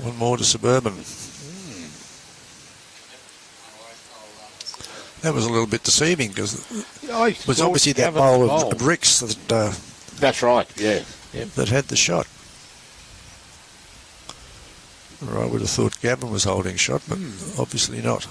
One more to Suburban. That was a little bit deceiving because it was obviously that bowl of bricks that. That's right. Yeah. Yep. That had the shot. Or I would have thought Gavin was holding shot, but obviously not.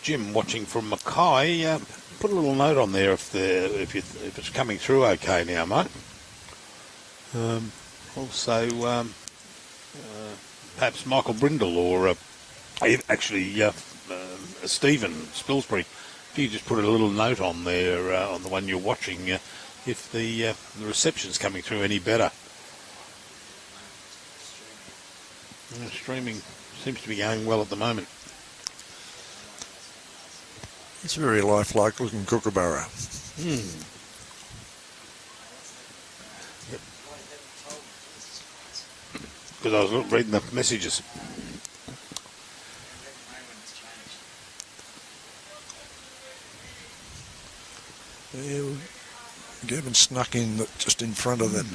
Jim, watching from Mackay, put a little note on there if it's coming through okay now, mate. Also, perhaps Michael Brindle or actually Stephen Spilsbury, if you just put a little note on there on the one you're watching, if the reception's coming through any better. Streaming seems to be going well at the moment. It's a very lifelike looking kookaburra. Because I was reading the messages. Yeah, Gavin snuck in just in front of that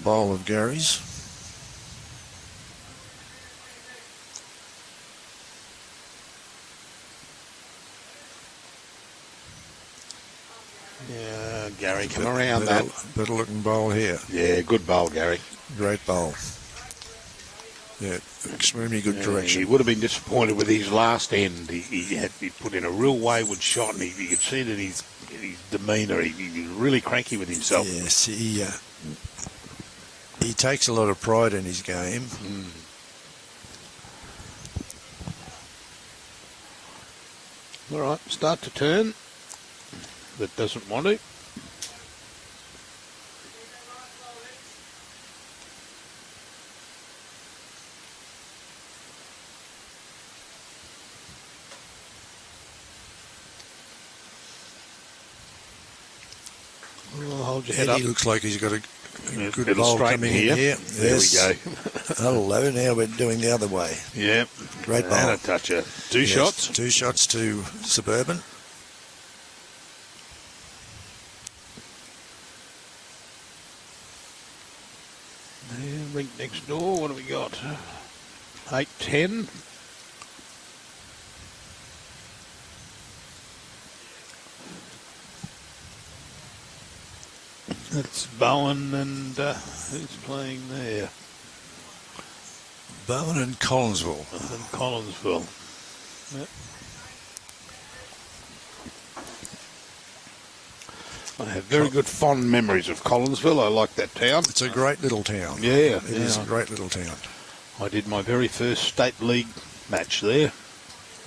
bowl of Gary's. Yeah, Gary, come around that. Better looking bowl here. Yeah, good bowl, Gary. Great bowl. Yeah, extremely good direction. He would have been disappointed with his last end. He put in a real wayward shot, and you could see it in his demeanour. He was really cranky with himself. Yes, he takes a lot of pride in his game. All right, start to turn. That doesn't want to. Well, hold your head up. He looks like he's got a good It'll bowl straighten coming here. in here. There we go. Hello, now we're doing the other way. Yep. Great bowl. And a toucher. Two shots. 2 shots to Suburban. Rink next door, what have we got? 8-10. That's Bowen and who's playing there? Bowen and Collinsville. And Collinsville. Yep. I have very good fond memories of Collinsville. I like that town. It's a great little town. Yeah. It is a great little town. I did my very first state league match there.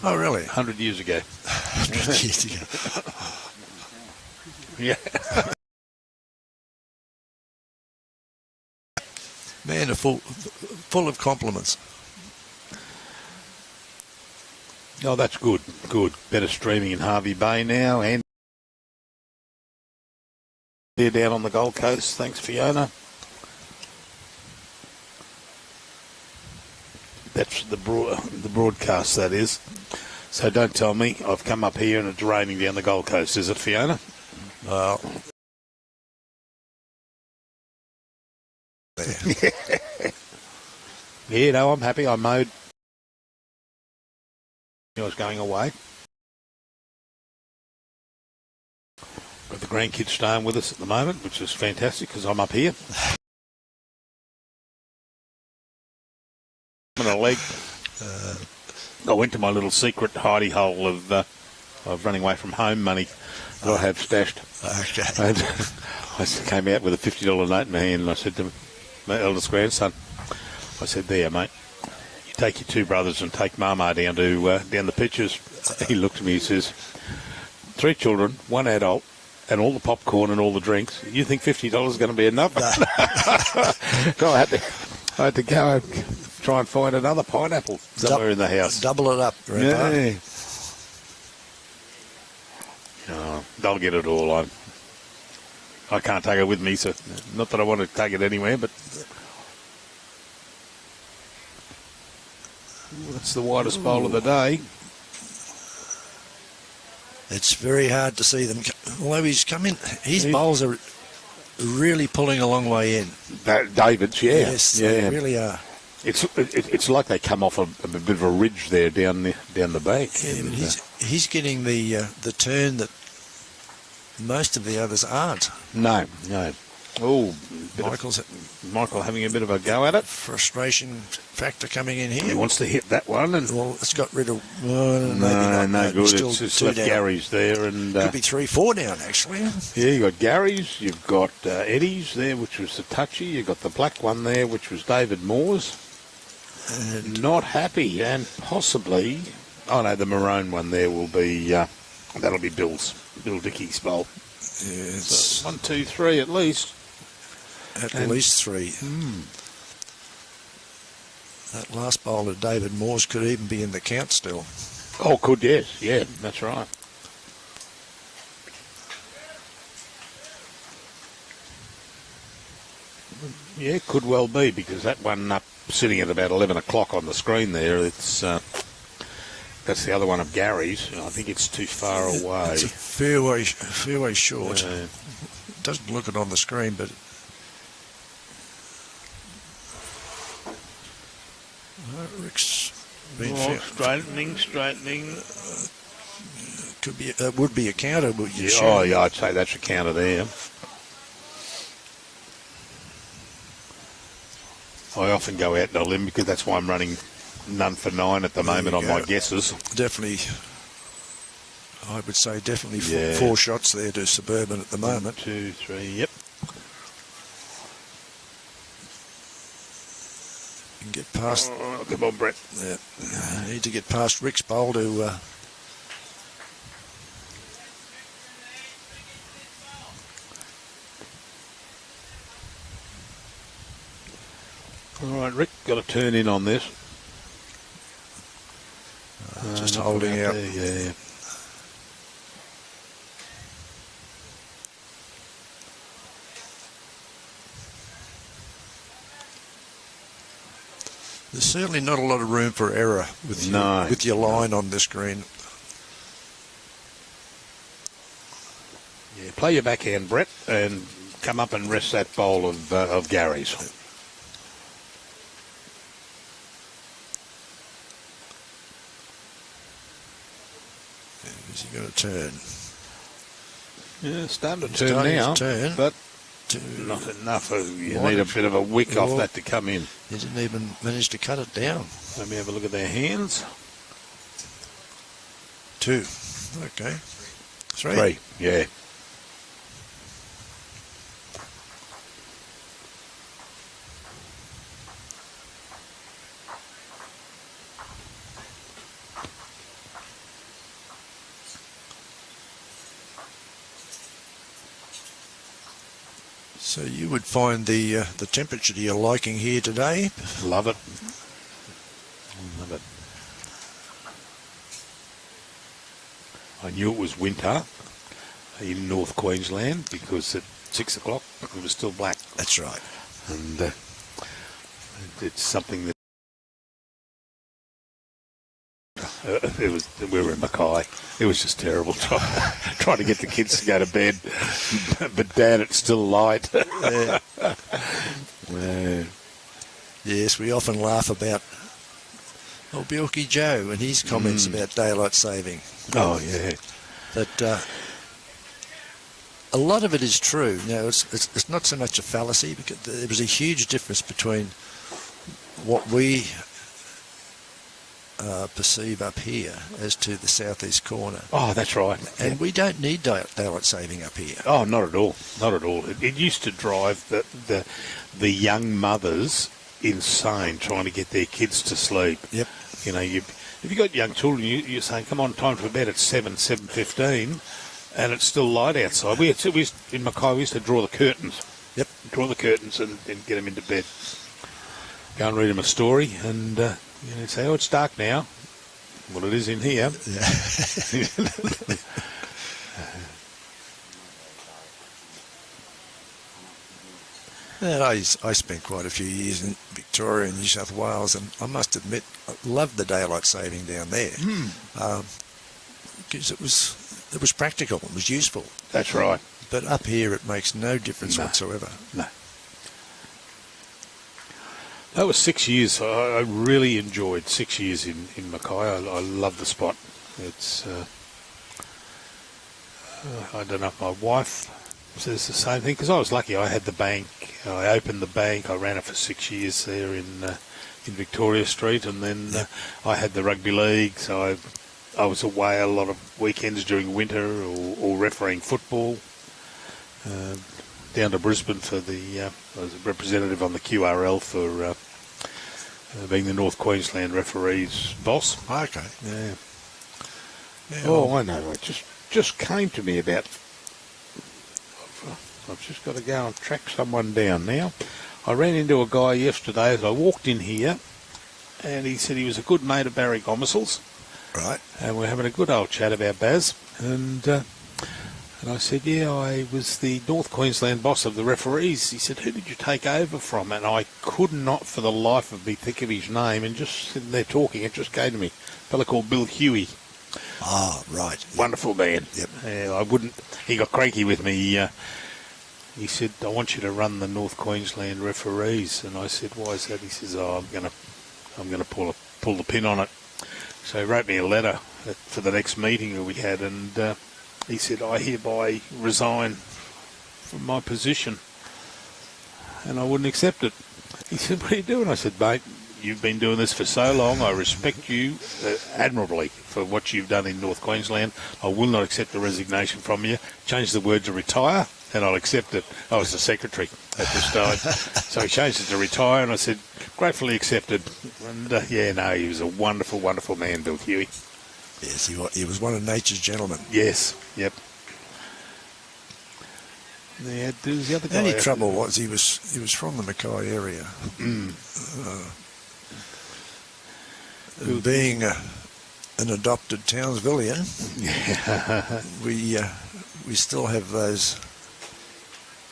Oh, really? 100 years ago. 100 years ago. Yeah. Man, full of compliments. Oh, that's good. Good. Better streaming in Harvey Bay now. And they're down on the Gold Coast. Thanks, Fiona. That's the broadcast, that is. So don't tell me I've come up here and it's raining down the Gold Coast. Is it, Fiona? Well, Yeah, no, I'm happy. I mowed. I was going away. Got the grandkids staying with us at the moment, which is fantastic because I'm up here. I'm on a leg. I went to my little secret hidey hole of running away from home money that I have stashed. Okay. And I came out with a $50 note in my hand and I said to my eldest grandson, I said, there, mate, you take your two brothers and take Mama down the pitches. He looked at me, he says, 3 children, 1 adult, and all the popcorn and all the drinks. You think $50 is going to be enough? So I had to go and try and find another pineapple somewhere in the house. Double it up, Grandpa. Yeah. Oh, they'll get it all on. I can't take it with me, so not that I want to take it anywhere, but that's the widest bowl of the day. It's very hard to see them. Although he's come in, his bowls are really pulling a long way in. David's, yeah. Yes, they really are. It's like they come off a bit of a ridge there down the back. Yeah, but he's getting the turn that most of the others aren't. No. Oh, Michael having a bit of a go at it. Frustration factor coming in here. He wants to hit that one, and well, it's got rid of. No good. Still it's left down. Gary's there, and could be 3-4 down actually. Yeah, you got Gary's, you've got Eddie's there, which was the touchy. You got the black one there, which was David Moore's. And not happy, and possibly. Oh no, the maroon one there will be. That'll be Bill Dickey's bowl. Yeah, so 1, 2, 3 at least. At least 3. That last bowl of David Moore's could even be in the count still. Oh, could, yes. Yeah, that's right. Yeah, could well be, because that one up sitting at about 11 o'clock on the screen there, it's that's the other one of Gary's. I think it's too far away. It's a fair way short. It doesn't look it on the screen, but Rick's been straightening. Could be, would be a counter. Would you? Yeah, oh, yeah, I'd say that's a counter there. I often go out on a limb because that's why I'm running none for 9 at the moment on my guesses. Definitely, I would say definitely 4 shots there to Suburban at the moment. 1, 2, 3, yep. You can get past. Oh, come on, Brett. Yeah, need to get past Rick's bowl to. All right, Rick, got to turn in on this. Just holding out. There, yeah. There's certainly not a lot of room for error with your line on this green. Yeah, play your backhand, Brett, and come up and rest that bowl of Gary's. Is he going to turn? Yeah, starting to turn now, but not enough. You need a bit of a wick off that to come in. He didn't even manage to cut it down. Let me have a look at their hands. 2. Okay. 3. Yeah. So you would find the temperature to your liking here today? Love it. Love it. I knew it was winter in North Queensland because at 6 o'clock it was still black. That's right. And it's something that we were in Mackay. It was just terrible trying to get the kids to go to bed. But Dad, it's still light. Yes, we often laugh about Bilky Joe and his comments about daylight saving. Oh yeah. That a lot of it is true. Now it's not so much a fallacy because there was a huge difference between what we perceive up here as to the southeast corner. Oh, that's right. And we don't need daylight saving up here. Oh, not at all. Not at all. It used to drive the young mothers insane trying to get their kids to sleep. Yep. You know, if you got young children, you're saying, come on, time for bed at 7:15, and it's still light outside. We used, in Mackay, we used to draw the curtains. Yep. Draw the curtains and get them into bed. Go and read them a story and say, oh, it's dark now. Well, it is in here. Yeah. And I spent quite a few years in Victoria and New South Wales, and I must admit, I loved the daylight saving down there because it was practical, it was useful. That's right. But up here, it makes no difference No. whatsoever. No. That was 6 years. I really enjoyed 6 years in Mackay. I love the spot. It's, I don't know if my wife says the same thing, because I was lucky. I had the bank. I opened the bank. I ran it for 6 years there in Victoria Street, and then I had the rugby league. So I was away a lot of weekends during winter or refereeing football. Down to Brisbane for I was a representative on the QRL for being the North Queensland referees boss. Okay. Yeah. Yeah, I know. It just came to me about. I've just got to go and track someone down now. I ran into a guy yesterday as I walked in here, and he said he was a good mate of Barry Gomersall's. Right. And we're having a good old chat about Baz. And I said, yeah, I was the North Queensland boss of the referees. He said, who did you take over from? And I could not for the life of me think of his name, and just sitting there talking, it just came to me. A fella called Bill Huey. Ah, right. Wonderful man. Yep. He got cranky with me. He said, I want you to run the North Queensland referees. And I said, why is that? He says, I'm going to pull the pin on it. So he wrote me a letter for the next meeting that we had, and he said, I hereby resign from my position. And I wouldn't accept it. He said, what are you doing? I said, mate, you've been doing this for so long. I respect you admirably for what you've done in North Queensland. I will not accept the resignation from you. Change the word to retire, and I'll accept it. I was the secretary at this time. So he changed it to retire, and I said, gratefully accepted. And he was a wonderful, wonderful man, Bill Huey. Yes, he was one of nature's gentlemen. Yes, yep. Yeah, there's the other guy. The only trouble was he was from the Mackay area. Being an adopted Townsvillian, we still have those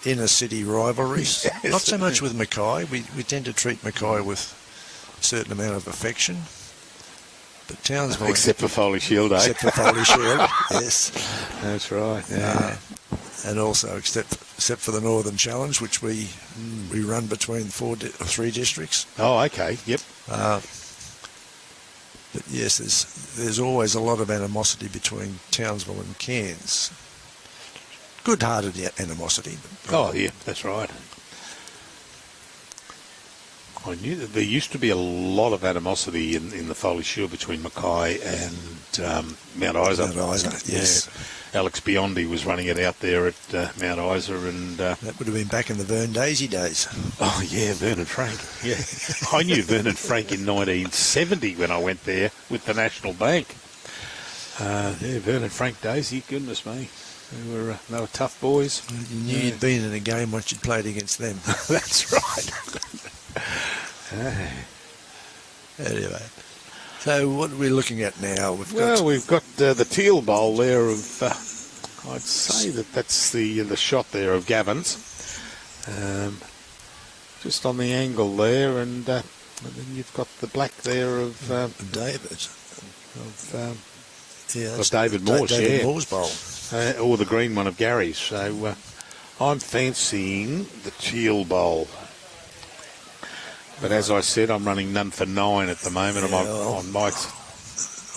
inner city rivalries. Yes. Not so much with Mackay. We tend to treat Mackay with a certain amount of affection. But Townsville... Except for Foley Shield, eh? Except for Foley Shield, yes. That's right. Yeah. And also except for the Northern Challenge, which we run between three districts. Oh, okay. Yep. But yes, there's always a lot of animosity between Townsville and Cairns. Good-hearted animosity. Oh, yeah, that's right. I knew that there used to be a lot of animosity in the Foley Shield between Mackay and Mount Isa. Mount Isa, yes. Yeah. Alex Biondi was running it out there at Mount Isa, and that would have been back in the Vern Daisy days. Oh yeah, Vernon Frank. Yeah, I knew Vernon Frank in 1970 when I went there with the National Bank. Vernon Frank Daisy, goodness me. They were tough boys. You knew you'd been in a game once you'd played against them. That's right. Anyway, so what are we looking at now? We've got the teal bowl there of, I'd say that's the shot there of Gavin's. Just on the angle there, and then you've got the black there of David. Of David Moore's, David Moore's bowl. Or the green one of Gary's. So I'm fancying the teal bowl. But as I said, I'm running none for 9 at the moment. Yeah, on Mike's.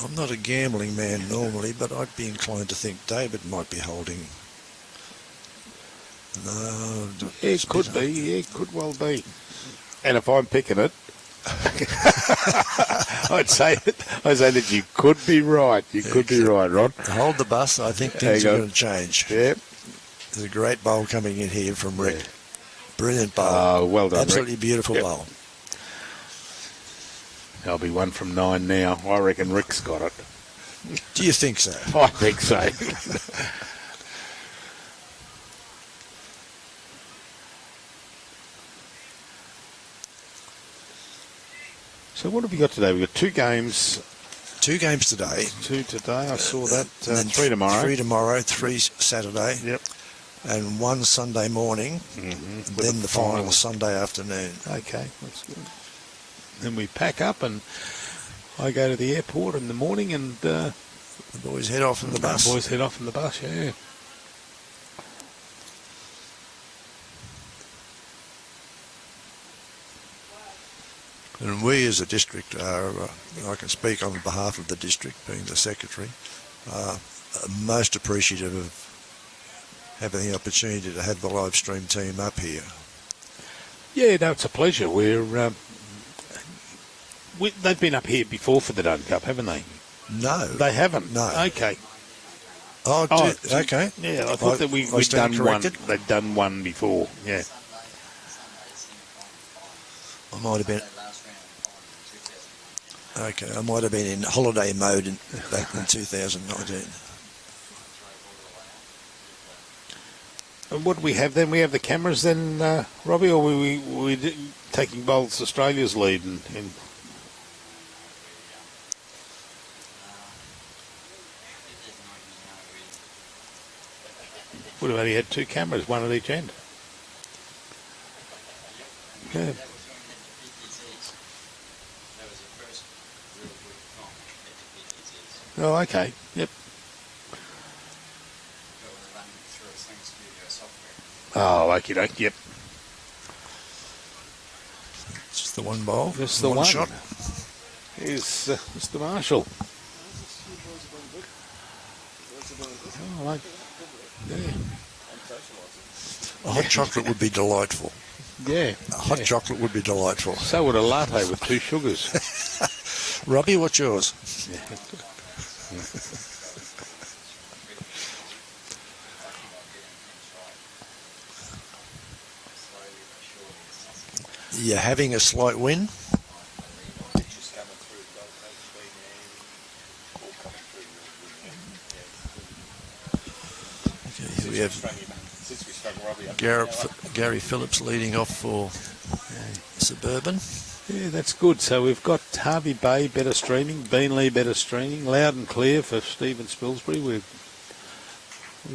I'm not a gambling man normally, but I'd be inclined to think David might be holding. No, It could be. Yeah, it could well be. And if I'm picking it, I'd say that you could be right. You could be right, Ron. To hold the bus, I think things are going to change. Yep. There's a great bowl coming in here from Rick. Yeah. Brilliant bowl. Oh, well done, Absolutely Rick. Beautiful Yep. bowl. I'll be 1 from 9 now. I reckon Rick's got it. Do you think so? I think so. So what have we got today? We've got 2 games. 2 games today. 2 today. I saw that. 3 tomorrow. 3 tomorrow, 3 Saturday. Yep. and one Sunday morning, and then the final Sunday afternoon. Okay, that's good. Then we pack up and I go to the airport in the morning and The boys head off in the bus. boys head off in the bus, yeah. And we as a district are, I can speak on behalf of the district, being the secretary, most appreciative of having the opportunity to have the live stream team up here. Yeah, no, it's a pleasure. They've been up here before for the Dunn Cup, haven't they? No. They haven't? No. Okay. Okay. Yeah, I thought that we'd done one. corrected. They'd done one before, yeah. I might have been... Okay, I might have been in holiday mode back in 2019. And what do we have then? We have the cameras then, Robbie, or were we taking Bowls Australia's lead? Would have only had 2 cameras, one at each end. Yeah. Oh, okay. Yep. Oh, okay, yep. Just the one bowl. Just the one shot. Is Mr. Marshall. Oh, right. Yeah. A hot chocolate would be delightful. Yeah. A hot chocolate would be delightful. So would a latte with 2 sugars. Robbie, what's yours? You're having a slight win. Okay, here we have Gary Phillips leading off for Suburban. Yeah, that's good. So we've got Harvey Bay better streaming, Beanley better streaming, loud and clear for Stephen Spilsbury. We've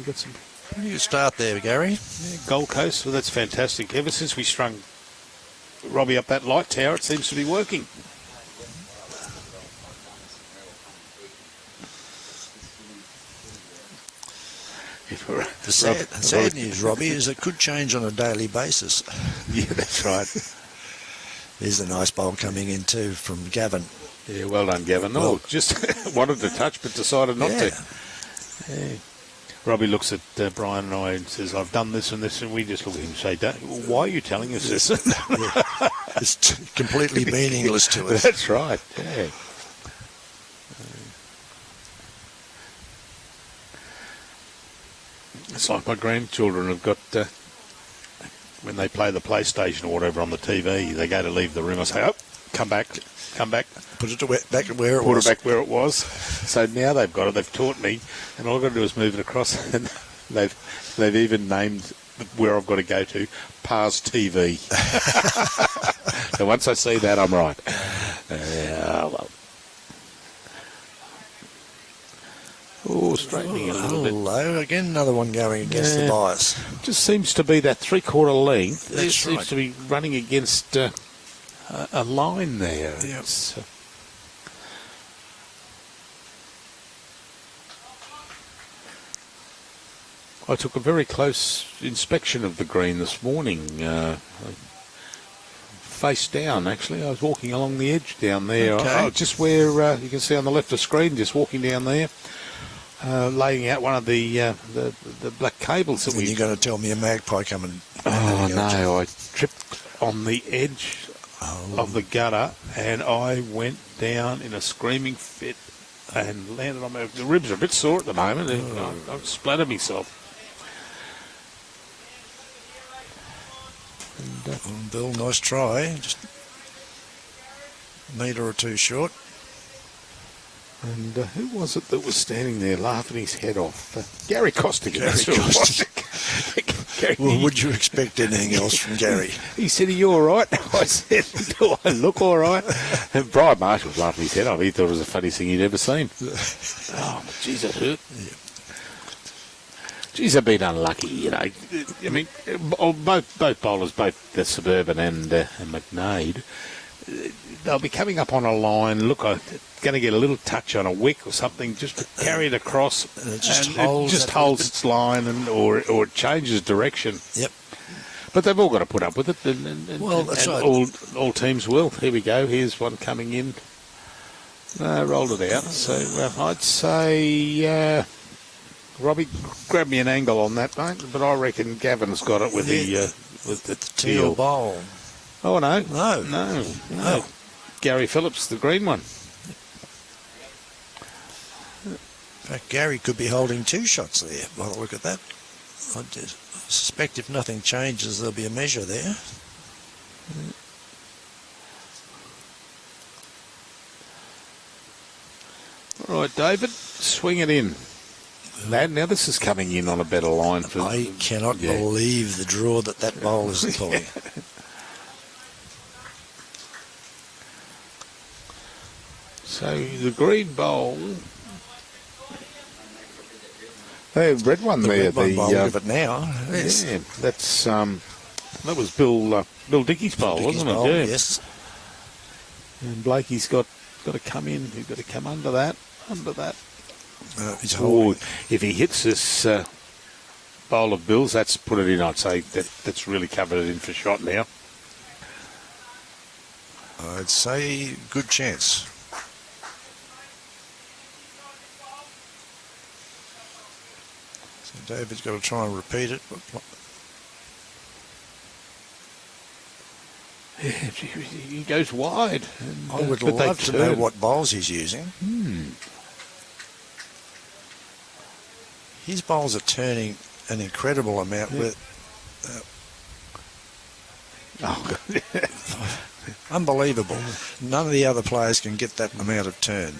got some Pretty good start there, Gary. yeah, Gold Coast. Well, that's fantastic. Ever since we strung Robbie up that light tower, it seems to be working. The sad news, Robbie, is it could change on a daily basis. Yeah, that's right. There's a nice bowl coming in too from Gavin. Yeah, well done, Gavin. No, just wanted to touch but decided not to. Yeah. Robbie looks at Brian and I and says, I've done this and this, and we just look at him and say, why are you telling us this? Yeah. It's completely meaningless to us. That's right, yeah. It's like my grandchildren have got, when they play the PlayStation or whatever on the TV, they go to leave the room. I say, oh, come back. Put it back where it Put was. it back where it was. So now they've got it. They've taught me, and all I've got to do is move it across. And they've even named where I've got to go to Pa's TV. So once I see that, I'm right. Well. Oh, straightening a little bit. Hello, again, another one going against the bias. Just seems to be that 3/4 length. That's It seems to be running against a line there. Yep. It's, I took a very close inspection of the green this morning, face down actually. I was walking along the edge down there, Okay. just where you can see on the left of the screen, just walking down there, laying out one of the black cables that And you're going to tell me a magpie coming. Oh no, I tripped on the edge of the gutter and I went down in a screaming fit and landed on my... The ribs are a bit sore at the moment. I splattered myself. And, Bill, nice try. Just a metre or two short. And who was it that was standing there laughing his head off? Gary Costigan. Gary Well, would you expect anything else from Gary? He said, are you all right? I said, do I look all right? And Brian Marshall was laughing his head off. He thought it was the funniest thing he'd ever seen. Oh, Jesus, hurt. Geez, they've been unlucky, you know. I mean, both bowlers, both the Suburban and MACKNADE, they'll be coming up on a line. Look, I'm going to get a little touch on a wick or something, just to carry it across, and it just holds its line, or it changes direction. Yep. But they've all got to put up with it, and well, that's right. All teams will. Here we go. Here's one coming in. Rolled it out. So I'd say, Robbie, grab me an angle on that, mate. But I reckon Gavin's got it with the teal bowl. Oh no, no. Gary Phillips, the green one. In fact, Gary could be holding 2 shots there. By the look at that, I suspect if nothing changes, there'll be a measure there. Mm. All right, David, swing it in. Now this is coming in on a better line. I cannot believe the draw that bowl is pulling. So the green bowl. Hey, red one the there. Red one bowl, give it now. Yes. Yeah, that's that was Bill Dickey's bowl, wasn't it? Yeah. Yes. And Blakey's got to come in. He's got to come under that. He's holding. If he hits this bowl of Bill's, that's put it in. I'd say that's really covered it in for shot now. I'd say good chance. So David's got to try and repeat it. Yeah, he goes wide. And, I would love to know what bowls he's using. His bowls are turning an incredible amount. Unbelievable. None of the other players can get that amount of turn.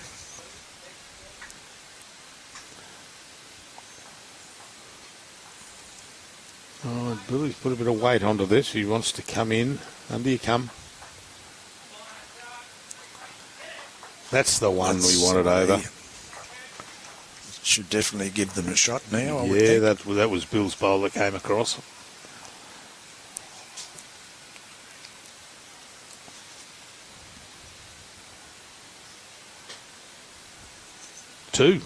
Oh, Billy's put a bit of weight onto this. He wants to come in. Under you come. That's the one we wanted over. Should definitely give them a shot now. Yeah, that was Bill's bowl that came across. Two.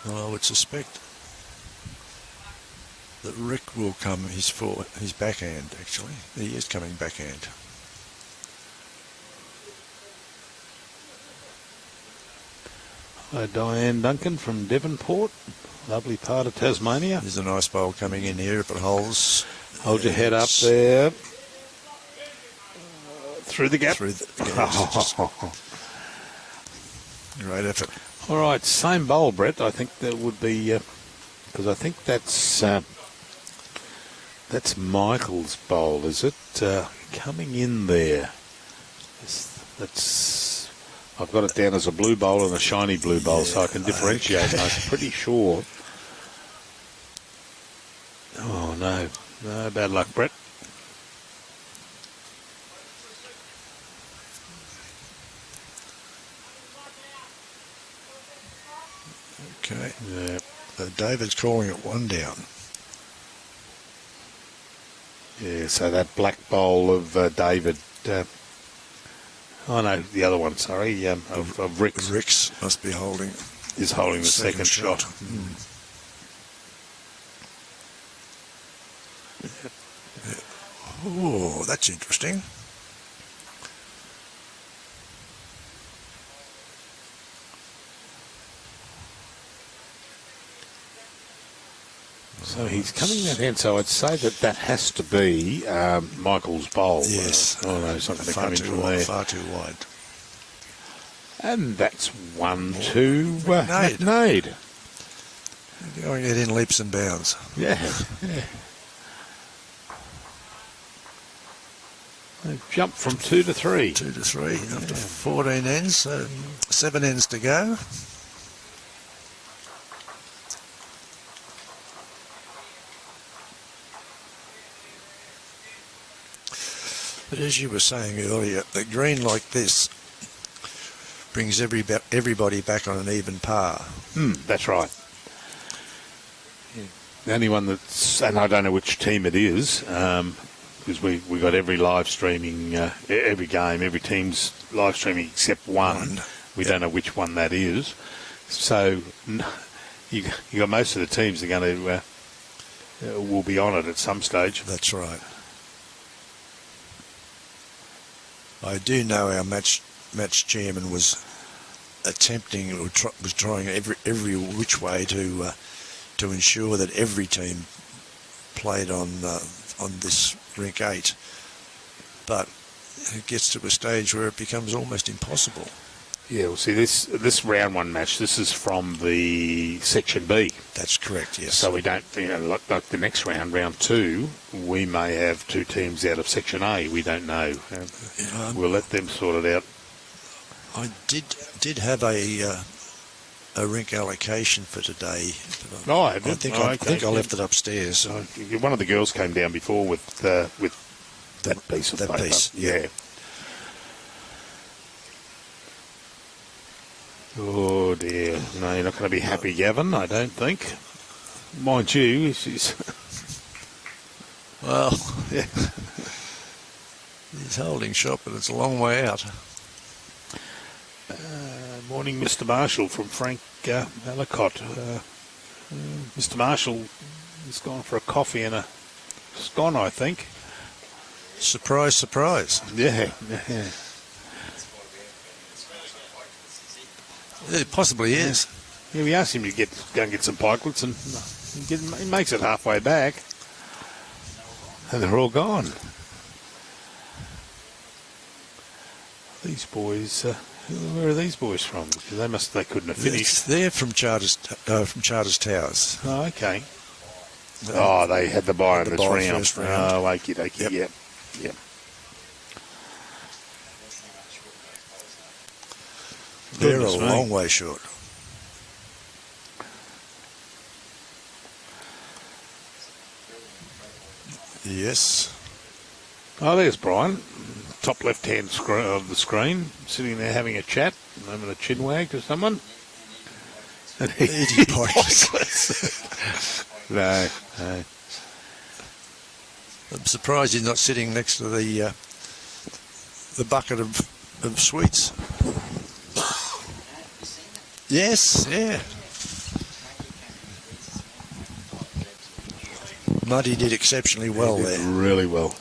Well, I would suspect that Rick will come his backhand, actually. He is coming backhand. Hello, Diane Duncan from Devonport. Lovely part of Tasmania. There's a nice bowl coming in here if it holds. Hold your head up there. Through the gap. Through the gap. Great effort. All right, same bowl, Brett. I think that would be because I think that's Michael's bowl, is it? Coming in there. That's I've got it down as a blue bowl and a shiny blue bowl, so I can differentiate. Okay. I'm pretty sure. Oh no, bad luck, Brett. Okay. Yeah. So David's calling it 1 down. Yeah, so that black bowl of David. Oh no, the other one. Sorry, of Rick's. Rick's must be holding. Is holding the second shot. Oh, that's interesting. So he's coming that hand, so I'd say that has to be Michael's bowl. Yes. Oh no, it's not going to come in from there. Far too wide. And that's 1-2 MACKNADE. Going it in leaps and bounds. Yeah. They've jumped from 2 to 3. 2 to 3 after 14 ends, so 7 ends to go. But as you were saying earlier, a green like this brings everybody back on an even par. That's right. The only one that's, and I don't know which team it is, because we got every live streaming, every game, every team's live streaming except one. We don't know which one that is. So you got most of the teams are going to will be on it at some stage. That's right. I do know our match chairman was attempting or was trying every which way to ensure that every team played on this rink 8, but it gets to a stage where it becomes almost impossible. Yeah, well, see, this round 1 match, this is from the Section B. That's correct, yes. So we don't, like the next round, round 2, we may have 2 teams out of Section A. We don't know. We'll let them sort it out. I did have a rink allocation for today. I think I left it upstairs. One of the girls came down before with that piece of paper. Yeah. Oh dear, no, you're not going to be happy, Gavin, I don't think. Mind you, she's... Well, yeah. He's holding shop, but it's a long way out. Morning, Mr. Marshall from Frank Ellicott. Mr. Marshall has gone for a coffee and a scone, I think. Surprise, surprise. Yeah. It possibly is. Yeah, we asked him to go and get some pikelets, and he makes it halfway back, and they're all gone. These boys, where are these boys from? Because they couldn't have finished. They're from Charters Towers. Oh, okay. They had the bye in this round. Oh, okie dokie. Yep. They're a long way short. Yes. Oh, there's Brian, top left-hand of the screen, sitting there having a chat, having a chin wag to someone. And eating pikelets. No. I'm surprised he's not sitting next to the bucket of sweets. Yes, yeah. Muddy did exceptionally well there. Really well.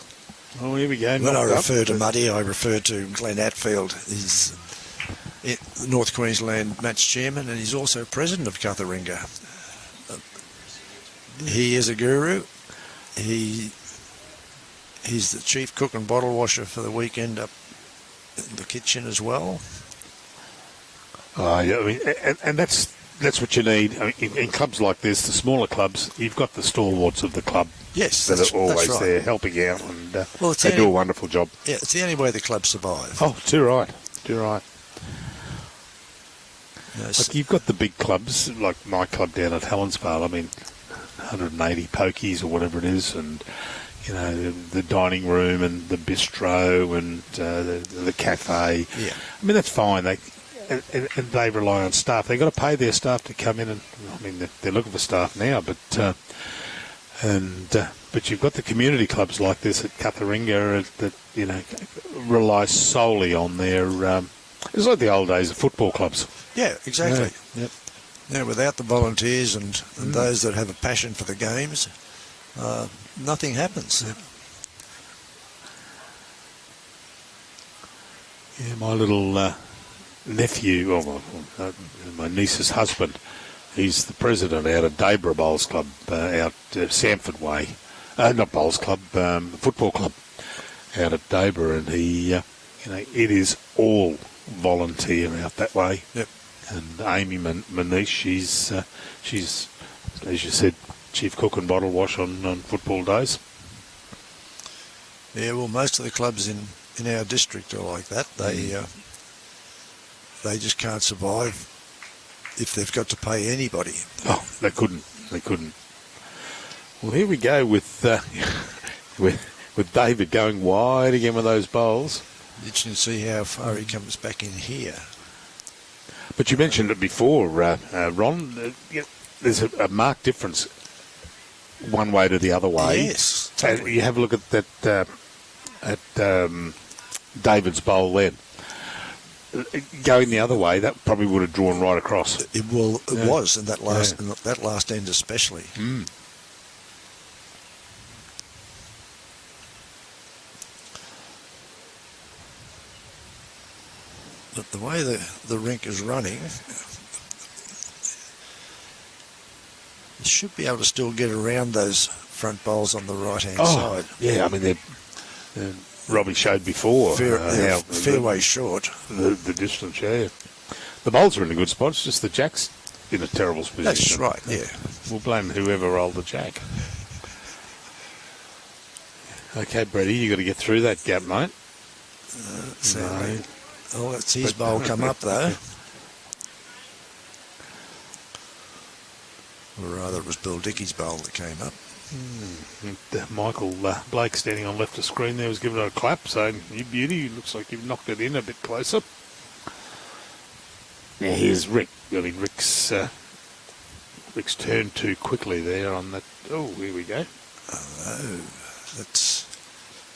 Oh, here we go. When I refer to Muddy, I refer to Glenn Atfield. He's North Queensland match chairman, and he's also president of Cutheringa. He is a guru. He's the chief cook and bottle washer for the weekend up in the kitchen as well. I mean, and that's what you need. I mean, in clubs like this, the smaller clubs, you've got the stalwarts of the club. Yes, that are always right. there helping out, and they do a wonderful job. Yeah, it's the only way the club survive. Oh, too right. Like you've got the big clubs, like my club down at Helensvale. I mean, 180 pokies or whatever it is, and the dining room and the bistro and the cafe. Yeah, I mean that's fine. And they rely on staff. They've got to pay their staff to come in, and I mean they're looking for staff now, but you've got the community clubs like this at Cutheringa that rely solely on their. It's like the old days of football clubs. Yeah, exactly. Yeah. Yeah, without the volunteers and those that have a passion for the games, nothing happens. Yeah, my little nephew, my niece's husband, he's the president out of Debra Bowls Club, out Samford Way. Not Bowls Club, football club out at Debra, and he, it is all volunteer out that way. Yep. And Amy Manish, she's as you said, chief cook and bottle wash on football days. Yeah, well, most of the clubs in our district are like that. They just can't survive if they've got to pay anybody. Oh, they couldn't. They couldn't. Well, here we go with with David going wide again with those bowls. Interesting to see how far he comes back in here. But you mentioned it before, Ron. There's a marked difference one way to the other way. Yes, totally. You have a look at that David's bowl then. Going the other way, that probably would have drawn right across. It was, and that last end especially. Mm. But the way the rink is running, you should be able to still get around those front bowls on the right-hand side. Yeah, I mean, Robbie showed before how fairway short. The distance, yeah. The bowls are in a good spot. It's just the jack's in a terrible position. That's right, yeah. We'll blame whoever rolled the jack. Okay, Brady, you got to get through that gap, mate. No. Oh, that's his bowl come up, though. Or rather, it was Bill Dickey's bowl that came up. Michael Blake standing on left of screen there was giving it a clap, saying, "You beauty, looks like you've knocked it in a bit closer." Now here's Rick. I mean, Rick's turned too quickly there on that. Oh, here we go. Oh, that's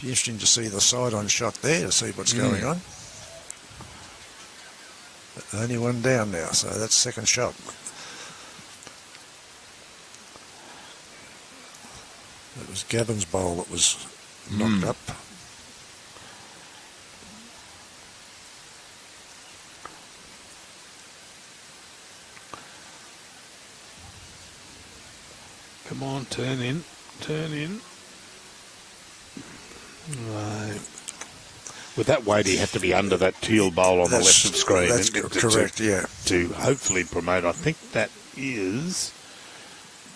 be interesting to see the side-on shot there to see what's going on. But only one down now, so that's second shot. It was Gavin's bowl that was knocked up. Come on, turn in. Right. With that weight, he had to be under that teal bowl on the left of screen. That's correct, yeah. To hopefully promote. I think that is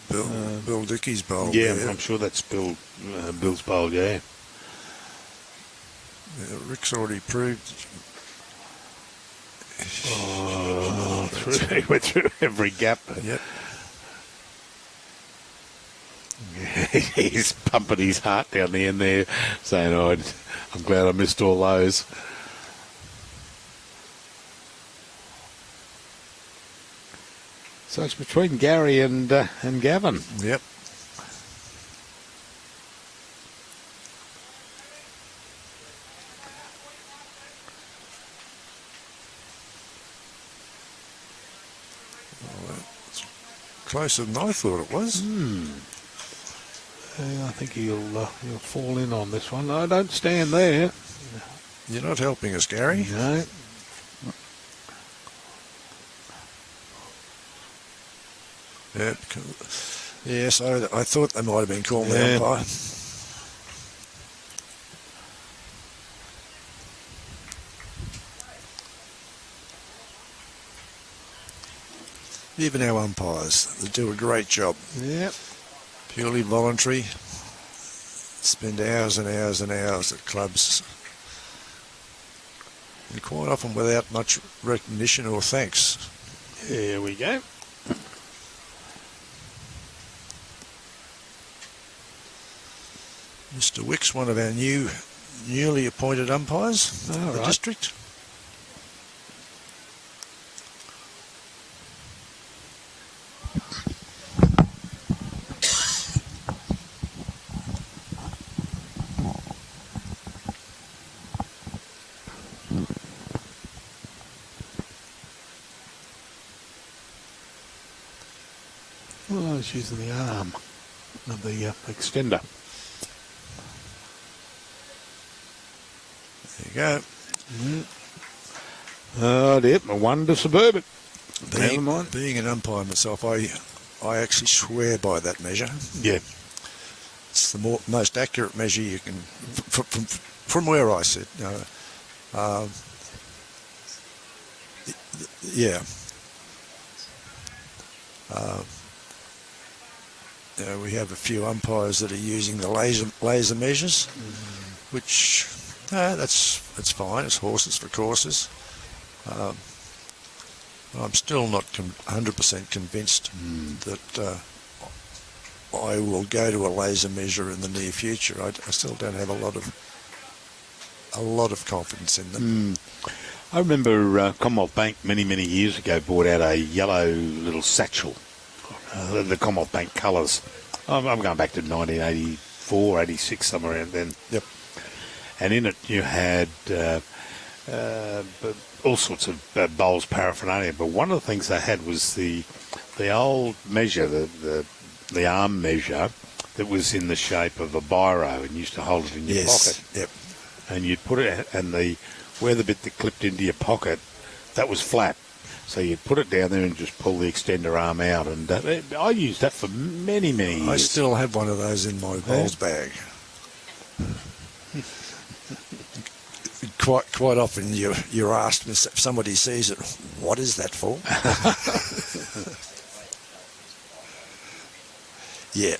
Bill Dickey's bowl. Yeah, I'm sure that's Bill's bowl, yeah. Rick's already proved. He went through every gap. Yep. He's pumping his heart down the end there, saying, "Oh, I'm glad I missed all those." So it's between Gary and Gavin. Yep. Well, it's closer than I thought it was. I think he'll fall in on this one. No, don't stand there. You're not helping us, Gary. No. Yes, I thought they might have been calling the umpire. Even our umpires, they do a great job. Yep. Purely voluntary. Spend hours and hours and hours at clubs. And quite often without much recognition or thanks. Here we go. Mr. Wicks, one of our newly appointed umpires in the district. Oh, it's using the arm of the extender. There you go. Oh, dear, a one to Suburban. Being an umpire myself, I actually swear by that measure. Yeah. It's the most accurate measure you can, from where I sit. we have a few umpires that are using the laser measures, which that's fine. It's horses for courses. I'm still not 100% convinced that I will go to a laser measure in the near future. I still don't have a lot of confidence in them. I remember Commonwealth Bank many years ago brought out a yellow little satchel, the Commonwealth Bank colours. I'm going back to 1984, 86, somewhere around then. Yep. And in it you had all sorts of bowls paraphernalia, but one of the things they had was the old measure, the arm measure that was in the shape of a biro, and you used to hold it in your pocket. Yep. And you'd put it, and where the bit that clipped into your pocket, that was flat. So you'd put it down there and just pull the extender arm out. And I used that for many years. I still have one of those in my bowls bag. Quite often you're asked, if somebody sees it, what is that for? Yeah.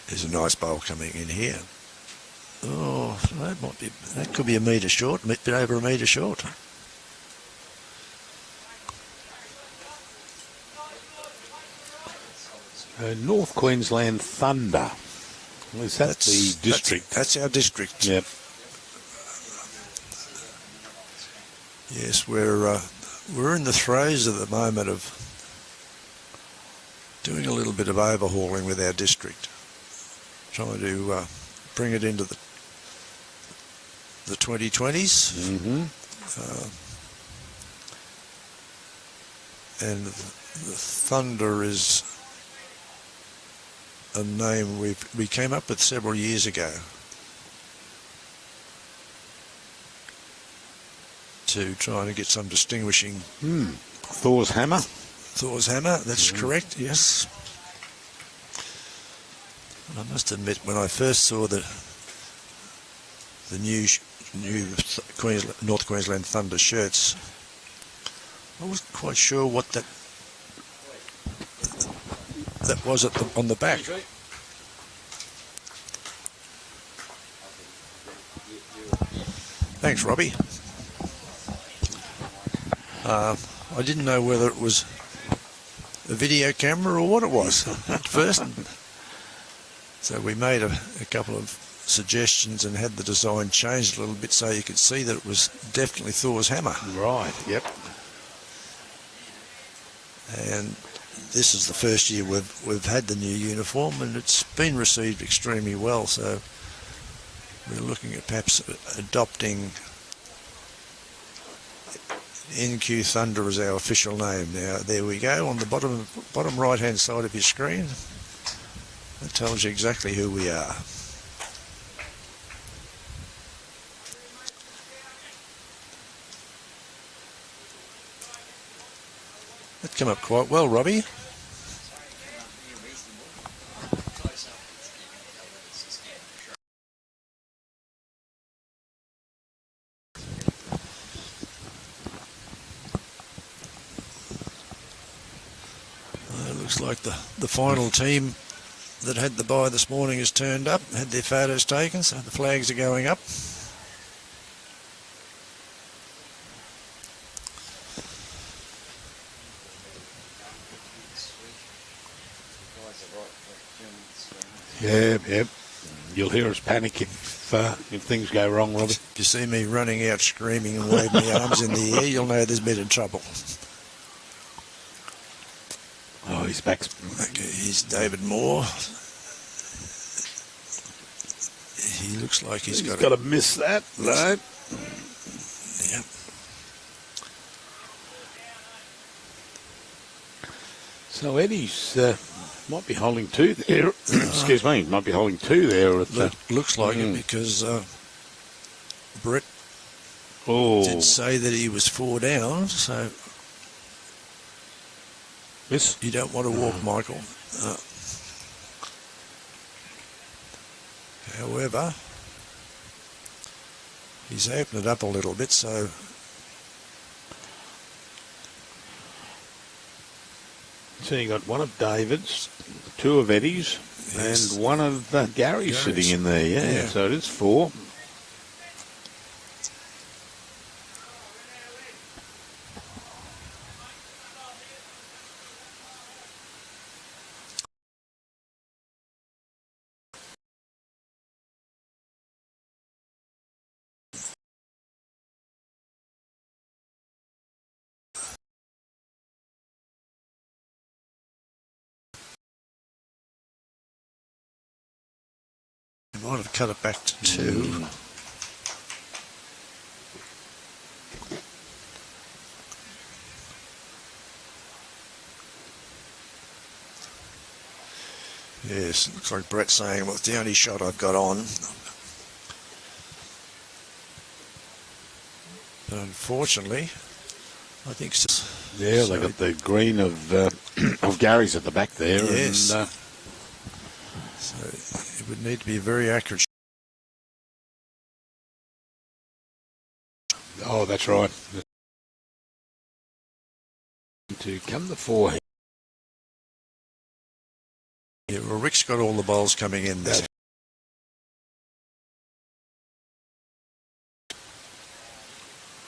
There's a nice bowl coming in here. Oh, that could be a metre short, a bit over a metre short. North Queensland Thunder. Is that the district? That's our district. Yep. Yes, we're in the throes at the moment of doing a little bit of overhauling with our district, trying to bring it into the 2020s. And the Thunder is a name we came up with several years ago to try to get some distinguishing. Thor's Hammer. Thor's Hammer, that's correct, yes. I must admit, when I first saw the new North Queensland Thunder shirts, I wasn't quite sure what that was on the back. Thanks, Robbie. I didn't know whether it was a video camera or what it was at first. So we made a couple of suggestions and had the design changed a little bit so you could see that it was definitely Thor's Hammer. Right, yep. And this is the first year we've had the new uniform, and it's been received extremely well. So we're looking at perhaps adopting NQ Thunder as our official name. Now there we go on the bottom right hand side of your screen. That tells you exactly who we are. That came up quite well, Robbie. It looks like the final team that had the bye this morning has turned up, had their photos taken, so the flags are going up. Yep. You'll hear us panic if things go wrong, Robbie. If you see me running out screaming and waving my arms in the air, you'll know there's been in trouble. Oh, he's back. Okay, here's David Moore. He looks like he's got to miss that, right? Yep. So Eddie's might be holding two there. Excuse me, might be holding two there. Looks like it because Brett did say that he was 4 down, so yes. You don't want to walk, Michael. However, he's opened it up a little bit, so So you got one of David's, two of Eddie's, Yes. and one of Gary's sitting in there. Yeah, so it is 4. You might have cut it back to 2. Yes, looks like Brett's saying, well, it's the only shot I've got on. But unfortunately, I think so. Yeah, they got the green of Gary's at the back there. Yes. And, so it would need to be a very accurate shot. oh, that's right. To come the 4 here. Yeah, well, Rick's got all the bowls coming in there.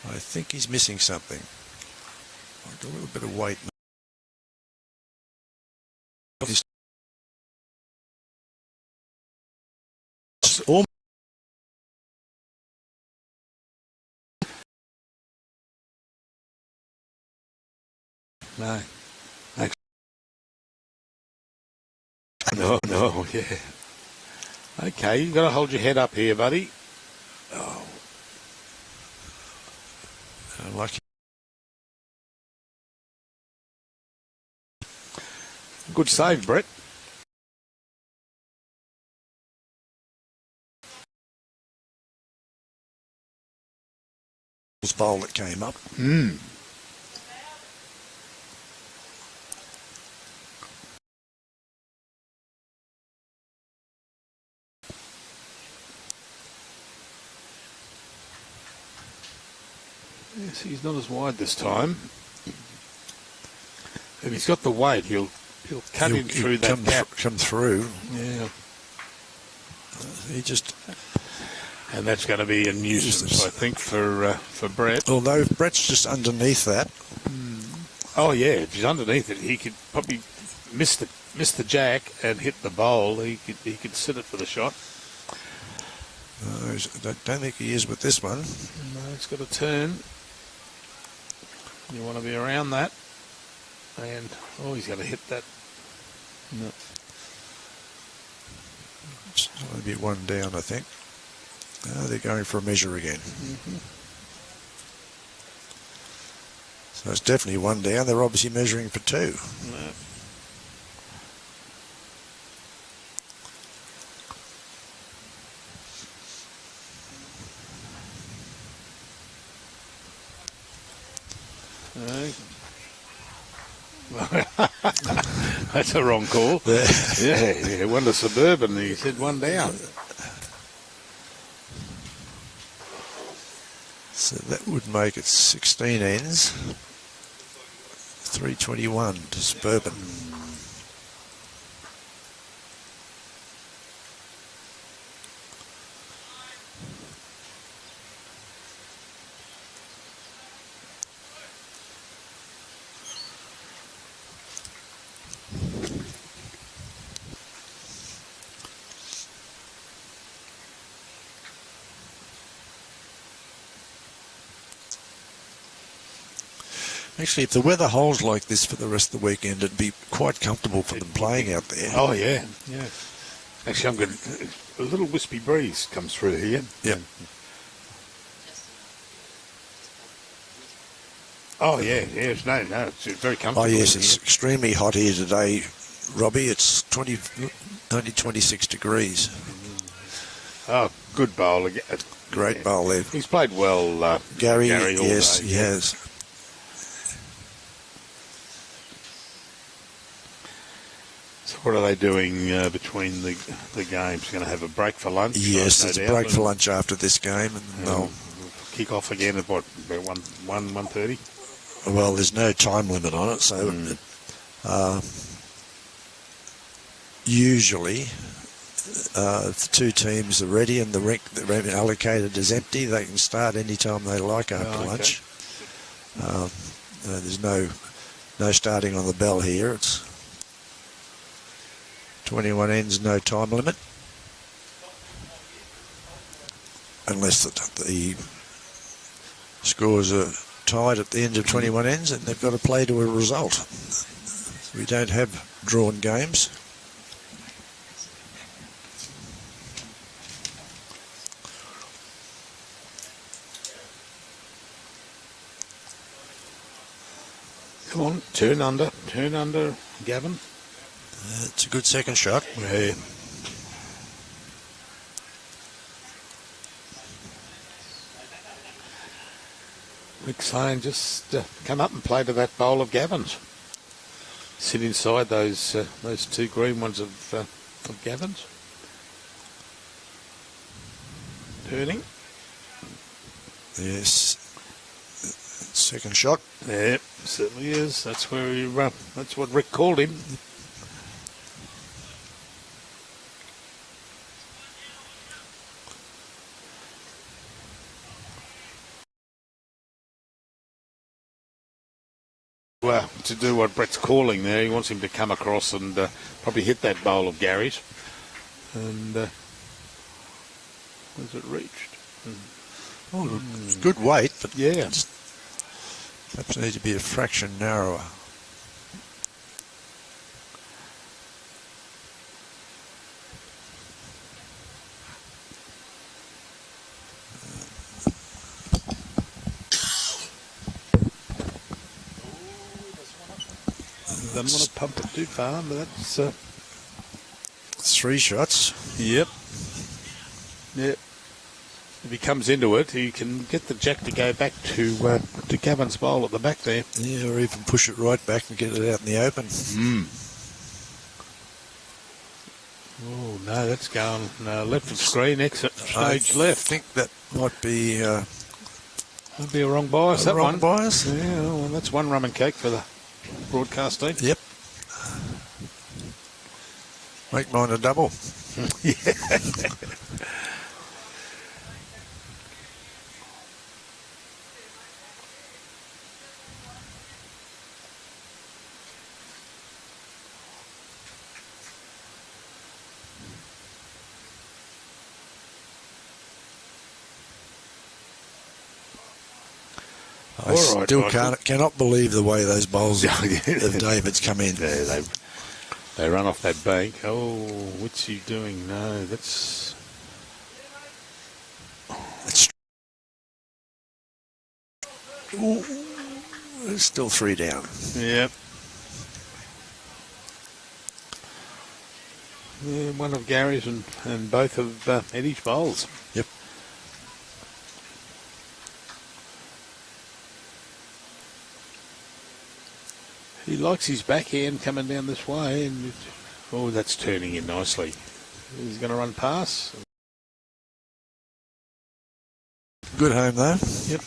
I think he's missing something. Like a little bit of weight. He's almost No. No, yeah. Okay, you've got to hold your head up here, buddy. oh, unlucky. Good save, Brett. Bowl that came up. Yes, he's not as wide this time. If he's got the weight, he'll cut in through that gap. Come through. Yeah. He just. And that's going to be a nuisance, I think, for Brett. Although if Brett's just underneath that. Oh yeah, if he's underneath it, he could probably miss the jack and hit the bowl. He could sit it for the shot. No, I don't think he is with this one. No, it's got a turn. You want to be around that. And, oh, he's got to hit that. No. It's going to be one down, I think. They're going for a measure again. So it's definitely one down. They're obviously measuring for 2. No. That's a wrong call. Yeah, one to Suburban. He said one down. So that would make it 16 ends. 321 to Suburban. Actually, if the weather holds like this for the rest of the weekend, it'd be quite comfortable for them playing out there. Oh, yeah, yeah. Actually, I'm good. A little wispy breeze comes through here. Yep. Oh, yeah, yes, no, it's very comfortable. Oh, yes, it's extremely hot here today, Robbie. It's only 26 degrees. Oh, good bowler. Great bowl there. He's played well, Gary all yes, day. he has. So what are they doing between the games? Going to have a break for lunch? Yes, no there's a doubt, break for lunch after this game, and they'll kick off again at what, about 1:30? well, there's no time limit on it, so Usually, if the two teams are ready and the rink they're allocated is empty, they can start any time they like after lunch. There's no starting on the bell here. It's 21 ends, no time limit, unless the scores are tied at the end of 21 ends, and they've got to play to a result. We don't have drawn games. Come on, turn under, Gavin. It's a good second shot. Yeah. Rick's saying just come up and play to that bowl of Gavin's. Sit inside those two green ones of Gavin's. Turning. Yes. Second shot. Yeah, certainly is. That's where he that's what Rick called him. Well, to do what Brett's calling there, he wants him to come across and probably hit that bowl of Gary's. And where's it reached? Oh, it's good weight, but yeah, perhaps need to be a fraction narrower. Don't want to pump it too far, but that's 3 shots. Yep. Yep. If he comes into it, he can get the jack to go back to Gavin's bowl at the back there. Yeah, or even push it right back and get it out in the open. Oh, no, that's going left of screen, exit stage left. I think that might be... That'd be a wrong bias, that wrong one. bias? Yeah, well, that's one rum and cake for the broadcast team. Yep. Make mine a double. Yeah. I still cannot believe the way those bowls of David's come in. Yeah, they run off that bank. Oh, what's he doing? No, that's... Ooh, there's still 3 down. Yep. Yeah, one of Gary's and both of Eddie's bowls. Yep. He likes his backhand coming down this way, and oh, that's turning in nicely. He's going to run past. Good home though. Yep.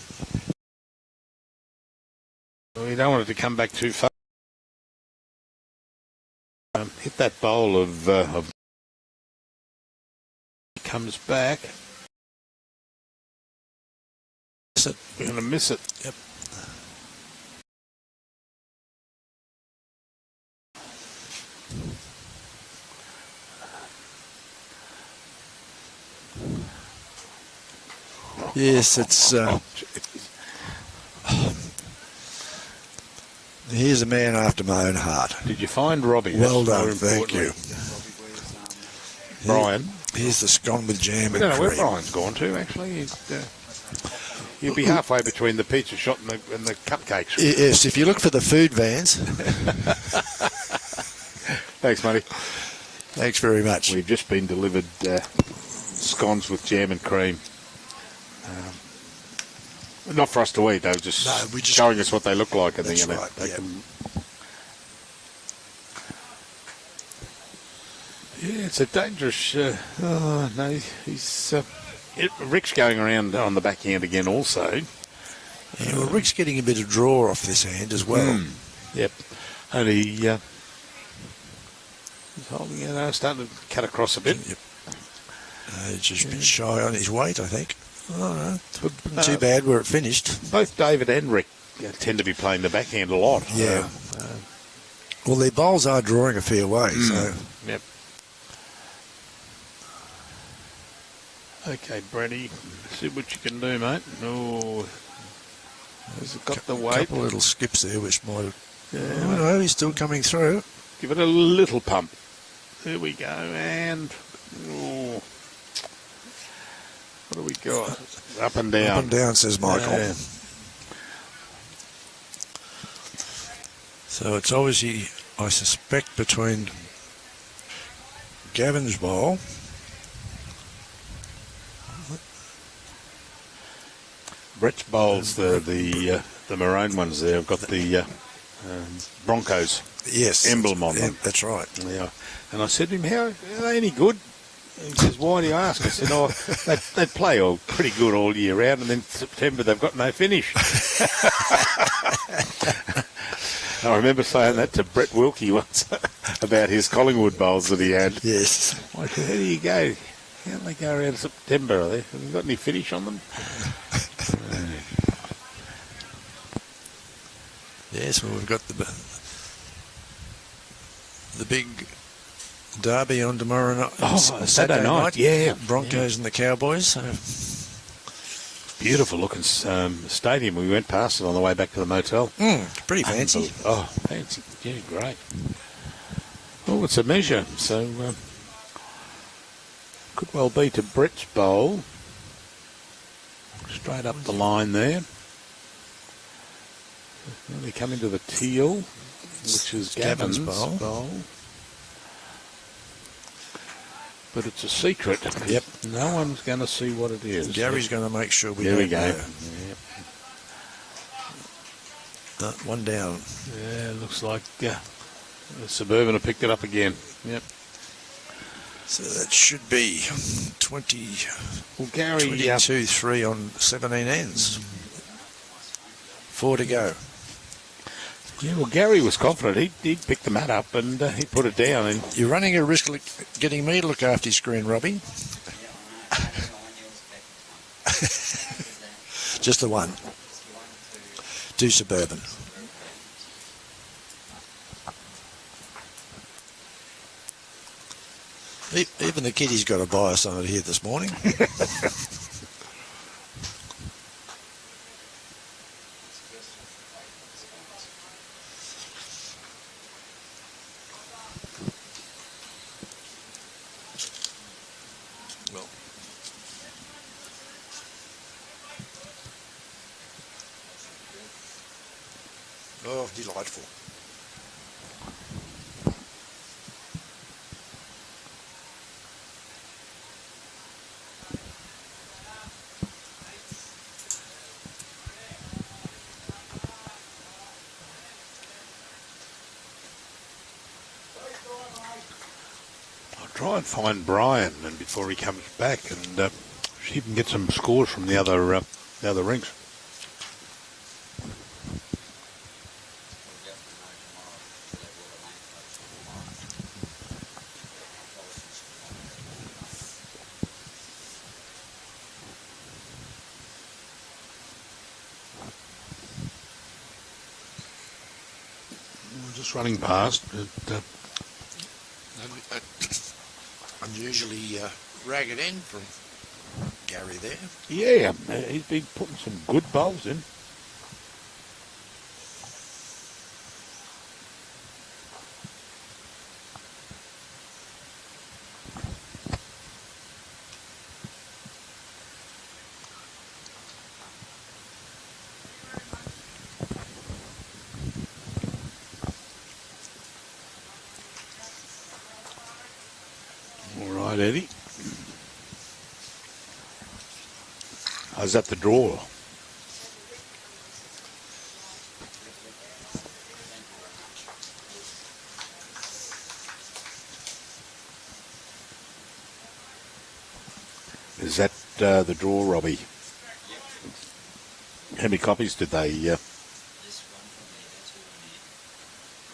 Well, you don't want it to come back too far. Hit that bowl of comes back. Miss it. We're going to miss it. Yep. Yes, it's... here's a man after my own heart. Did you find Robbie? Well done, thank you. Brian. Here's the scone with jam I and don't know where cream. Brian's gone to, actually. He'll be halfway between the pizza shop and the cupcakes. Yes, if you look for the food vans. Thanks, Matty. Thanks very much. We've just been delivered scones with jam and cream. Not for us to eat, they were just, showing us what they look like. And that's then, right, yeah. Yeah, it's a dangerous... oh, no, he's... Rick's going around on the backhand again also. Yeah, well, Rick's getting a bit of draw off this hand as well. Yep. Only he's holding it, starting to cut across a bit. Yep. He's just a bit shy on his weight, I think. Oh, no, not too bad where it finished. Both David and Rick tend to be playing the backhand a lot. Yeah. Well, their bowls are drawing a fair way, so... Yep. Okay, Brady, see what you can do, mate. Oh, has it got the weight? A couple of little skips there, which might have... Yeah. Oh, no, he's still coming through. Give it a little pump. There we go, and... Oh, what do we got? Up and down. Up and down, says Michael. Yeah. So it's obviously, I suspect, between Gavin's bowl... Brett's bowls, the maroon ones there. I've got the Broncos emblem on them. That's right. Yeah. And I said to him, how are they any good? He says, why do you ask? I said, oh, they play all pretty good all year round, and then September they've got no finish. I remember saying that to Brett Wilkie once about his Collingwood bowls that he had. Yes. I said, how do you go? How do they go around September? Have you got any finish on them? Yes, well, we've got the big derby on tomorrow night. Oh, Saturday night, yeah. Broncos and the Cowboys. So. Beautiful looking stadium. We went past it on the way back to the motel. Pretty fancy. Oh, fancy. Yeah, great. Oh, it's a measure. So, could well be to Brett's bowl. Straight up the line there. They come into the teal, which is Gavin's bowl. But it's a secret. Yep. No one's going to see what it is. Gary's going to make sure we There don't we go. know. Yep. One down. Yeah, looks like the Suburban have picked it up again. Yep. So that should be 20, Well, Gary, 22-3 on 17 ends. 4 to go. Yeah, well, Gary was confident. He'd pick the mat up and he put it down. And You're running a risk of getting me to look after your screen, Robbie. Just the one. 2 Suburban. Even the kiddies got a bias on it here this morning. Oh, delightful. I'll try and find Brian and before he comes back and see if he can get some scores from the other rings. Just running past. Unusually ragged end from Gary there. Yeah, he's been putting some good bowls in. Eddie. How's that the draw? Is that the draw, Robbie? How many copies did they...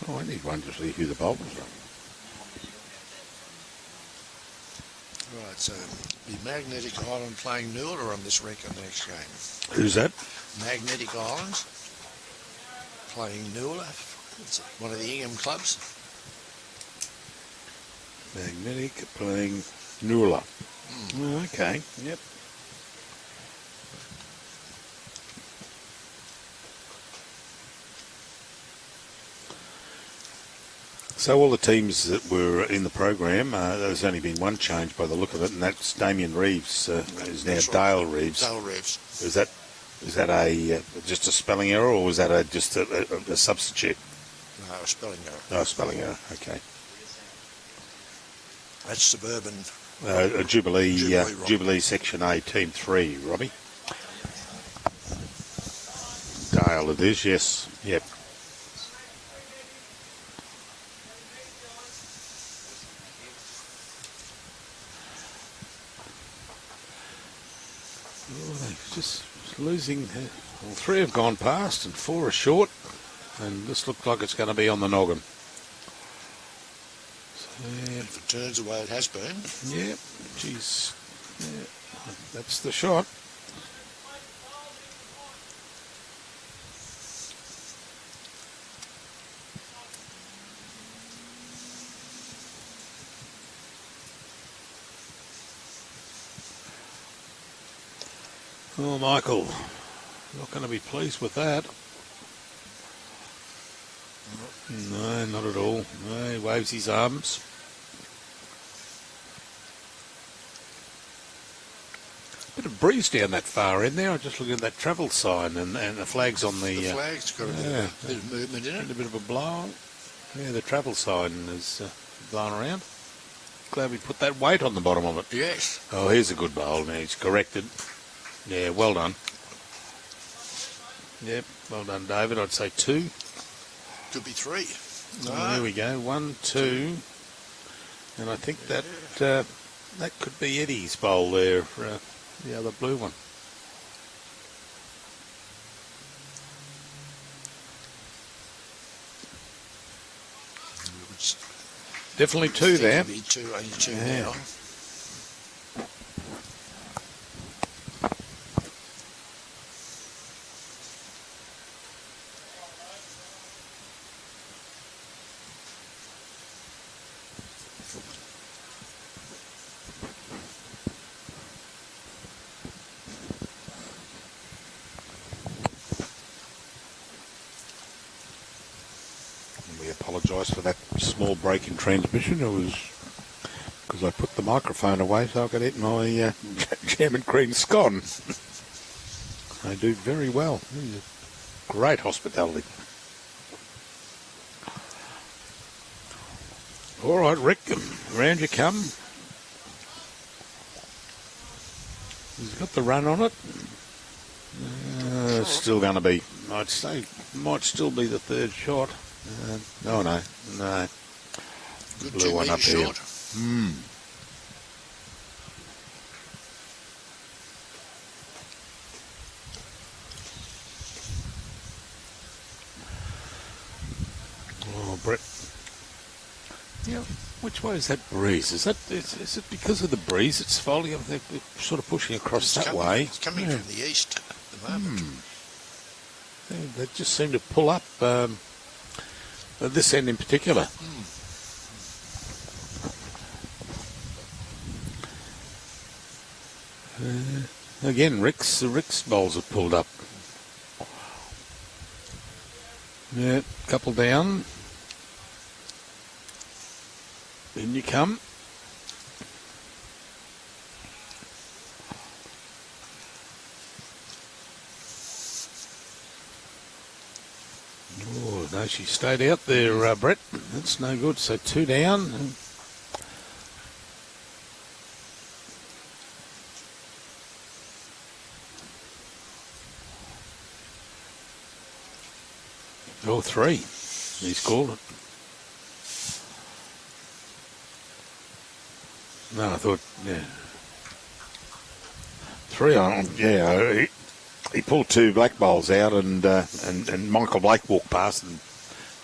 Oh, I need one to see who the bowlers are. Right, so the Magnetic Island playing Noola on this week on the next game. Who's that? Magnetic Islands playing Noola. It's one of the Ingham clubs. Magnetic playing Noola. Oh, okay, yep. So all the teams that were in the program, there's only been one change by the look of it, and that's Damien Reeves is now That's right. Dale Reeves. Dale Reeves. Is that a just a spelling error, or was that just a substitute? No, a spelling error. Oh, spelling error. Okay. That's Suburban. Jubilee, Robbie. Jubilee Section A, Team 3, Robbie. Dale it is, yes. Yep. Oh, they're just losing. Well, 3 have gone past and 4 are short. And this looks like it's going to be on the noggin. If it turns the way it has been. Yeah, geez. Yeah, that's the shot. Oh, Michael, not going to be pleased with that. No, not at all. No, he waves his arms. Bit of breeze down that far in there. I'm just looking at that travel sign and the flags on the... The flag's got a bit of movement in it. A bit of a blow. Yeah, the travel sign is blown around. Glad we put that weight on the bottom of it. Yes. Oh, here's a good bowl now. He's corrected. Yeah, well done. Yep, well done, David. I'd say 2. Could be 3. Oh, there we go. 1, 2. And I think that that could be Eddie's bowl there, the other blue one. Definitely 2 there. Be 2, only 2 Yeah. now. We apologise for that small break in transmission. It was because I put the microphone away so I could eat my jam and cream scone. They do very well. Great hospitality. All right, Rick, round you come. He's got the run on it. Still going to be, I'd say, might still be the 3rd shot. No. Good Blue 2 one up metres here. short. Oh, Brett. Yeah, which way is that breeze? Is it because of the breeze it's folding? They're sort of pushing across that way. It's coming from the east at the moment. They just seem to pull up at this end in particular. Again, Rick's bowls have pulled up. Yeah, couple down. In you come. Oh, no, she stayed out there, Brett. That's no good. So 2 down. Oh, 3. He's called it. No, I thought, yeah. 3 on, yeah. He pulled 2 black bowls out, and Michael Blake walked past and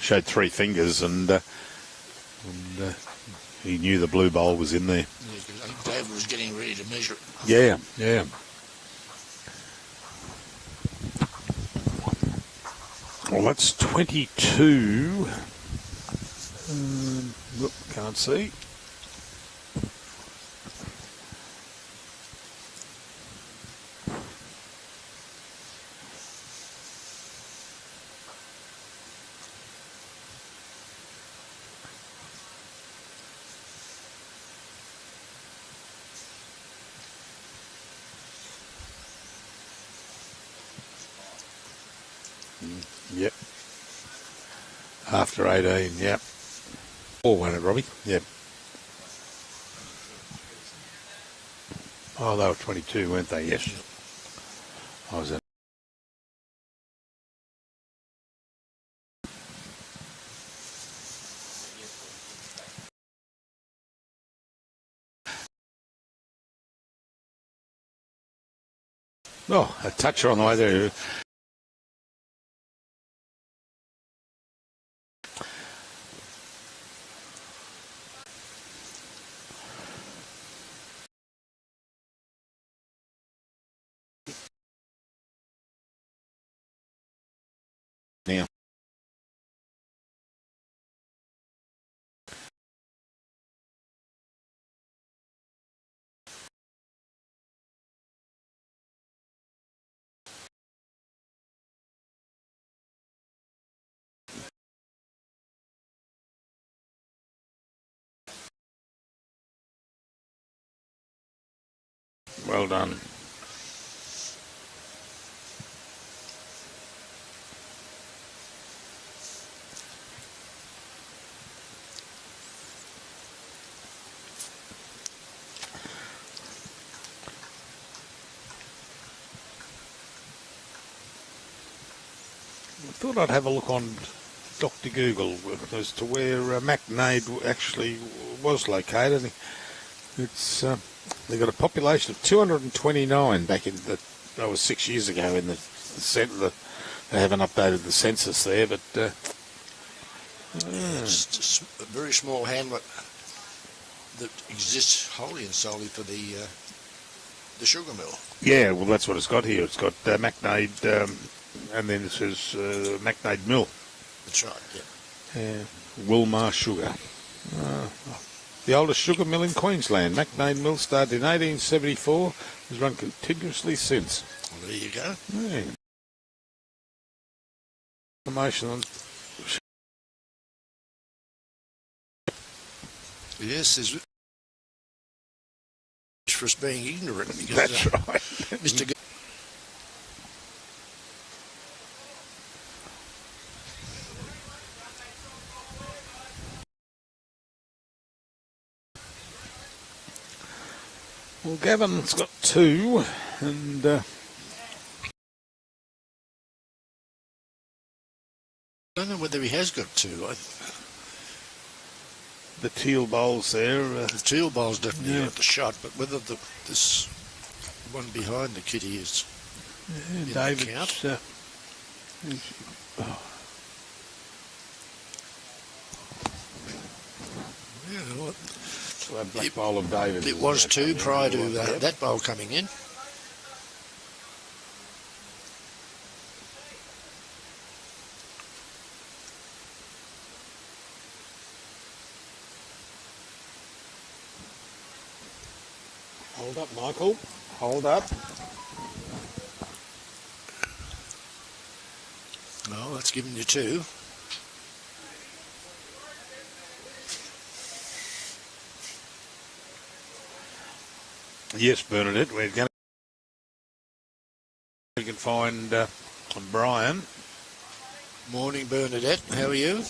showed 3 fingers, and he knew the blue bowl was in there. I think David was getting ready to measure it. Yeah, yeah. Well, that's 22. Whoop, can't see. Yep. After 18, yep. 4 won it, Robbie. Yep. Oh, they were 22, weren't they? Yes. I was at. Oh, a toucher on the way there. Now. Well done. I thought I'd have a look on Dr. Google as to where MACKNADE actually was located. It's they got a population of 229 back in that was 6 years ago in the centre. They haven't updated the census there, but It's just a very small hamlet that exists wholly and solely for the sugar mill. yeah, well that's what it's got here. It's got MACKNADE, and then it says MACKNADE Mill. That's right. Yeah. Wilmar Sugar. The oldest sugar mill in Queensland. MACKNADE Mill started in 1874. Has run continuously since. Well, there you go. Yeah. Information on. Yes, there's for us being ignorant. Because, That's right. Mr. Well, Gavin's got 2, and I don't know whether he has got 2. the teal bowls there. The teal bowl's definitely Yeah. got the shot, but whether this one behind the kitty is in the count. David's. Yeah, well, That black bowl of David. it was 2 prior to that bowl coming in. Hold up, Michael. Hold up. No, that's giving you 2. Yes, Bernadette. We're going to. We can find Brian. Morning, Bernadette. How are you?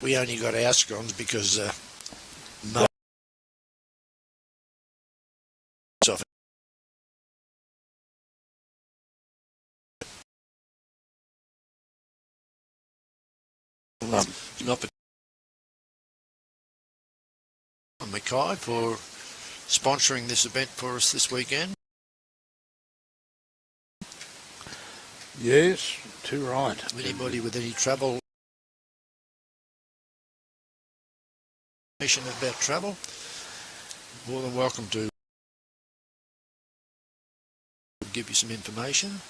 We only got our scones because most of it. Not Mackay for sponsoring this event for us this weekend. Yes, too right. Anybody with any travel information about travel, more than welcome to give you some information.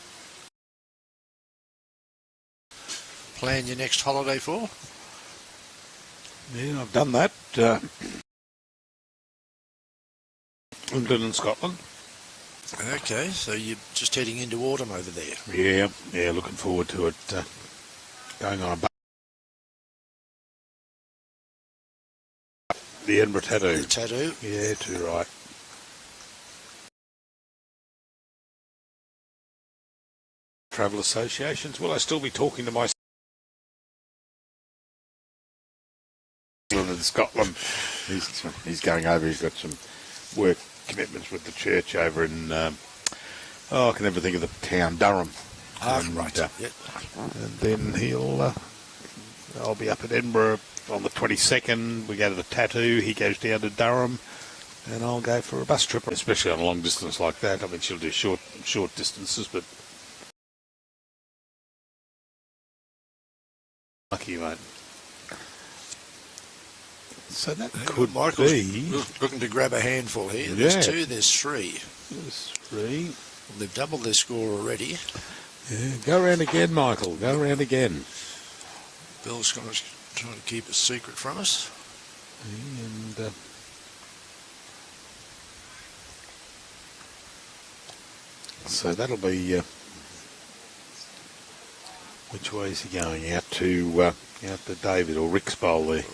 Plan your next holiday for. Yeah, I've done that. England and Scotland. Okay, so you're just heading into autumn over there. Yeah, looking forward to it. Going on the Edinburgh Tattoo. The tattoo. Yeah, too right. Travel associations. Will I still be talking to my England and Scotland? He's going over. He's got some work commitments with the church over in I can never think of the town, Durham. Right. Yep. And then I'll be up at Edinburgh on the 22nd. We go to the tattoo. He goes down to Durham, and I'll go for a bus trip, especially on a long distance like that. I mean, she'll do short distances, but lucky, mate. So that could Michael's be looking to grab a handful here. Yeah. There's two, there's three. There's three. Well, they've doubled their score already. Yeah, go around again, Michael. Go around again. Bill's trying to keep a secret from us. And so that'll be. Which way is he going? Out to David or Rick's bowl there.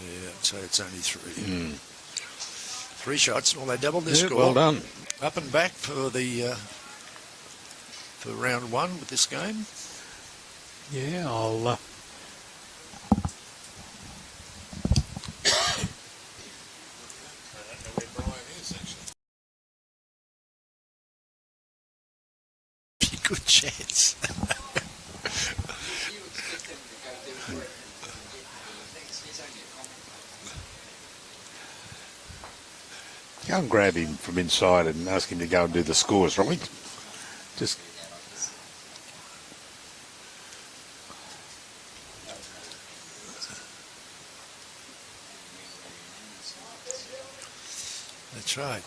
Yeah, so it's only three. Three shots. Well, they doubled their score. Well done. Up and back for the for round one with this game. Yeah, I'll. Good chance. Go and grab him from inside and ask him to go and do the scores, right? Just. That's right.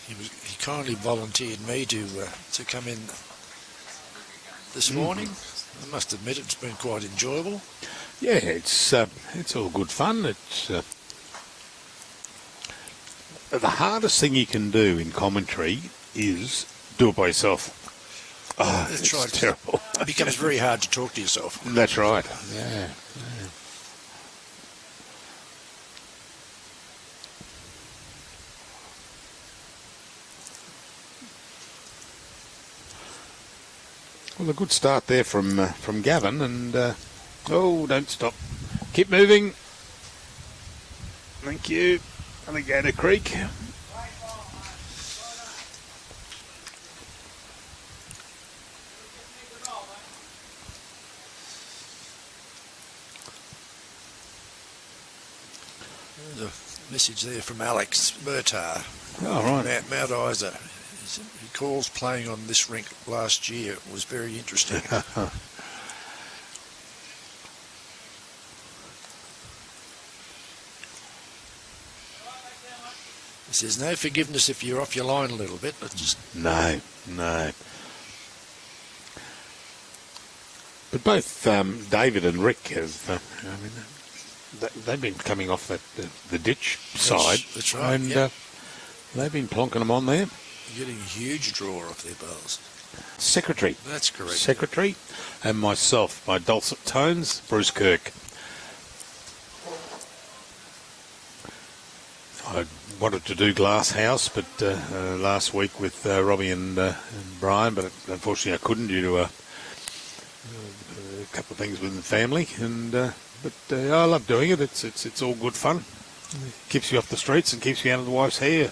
He kindly volunteered me to come in this morning. I must admit it's been quite enjoyable. Yeah, it's all good fun. It's the hardest thing you can do in commentary is do it by yourself. Oh, that's it's right. Terrible. It becomes very hard to talk to yourself. That's right. Yeah. Well, a good start there from Gavin, and don't stop, keep moving. Thank you. Alligator Creek. There's a message there from Alex Bertar. Oh, right. Mount Isa. He calls playing on this rink last year. It was very interesting. He says no forgiveness if you're off your line a little bit, but just No. But both David and Rick have, they've been coming off the ditch side. That's right. And yep. they've been plonking them on there. You're getting a huge draw off their bowls. Secretary. That's correct. Secretary. And myself, my dulcet tones, Bruce Kirk. I wanted to do Glass House, but last week with Robbie and Brian, but unfortunately I couldn't due to couple of things with the family, and but I love doing it. It's all good fun. Keeps you off the streets and keeps you out of the wife's hair,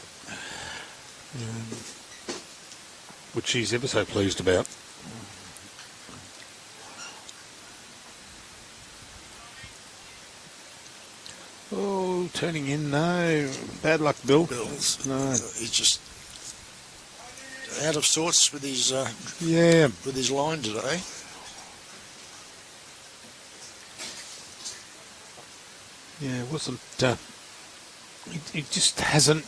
which she's ever so pleased about. Oh, turning in, no. Bad luck, Bill. Bills. No. He's just out of sorts with his Yeah. with his line today. Yeah, it wasn't. It just hasn't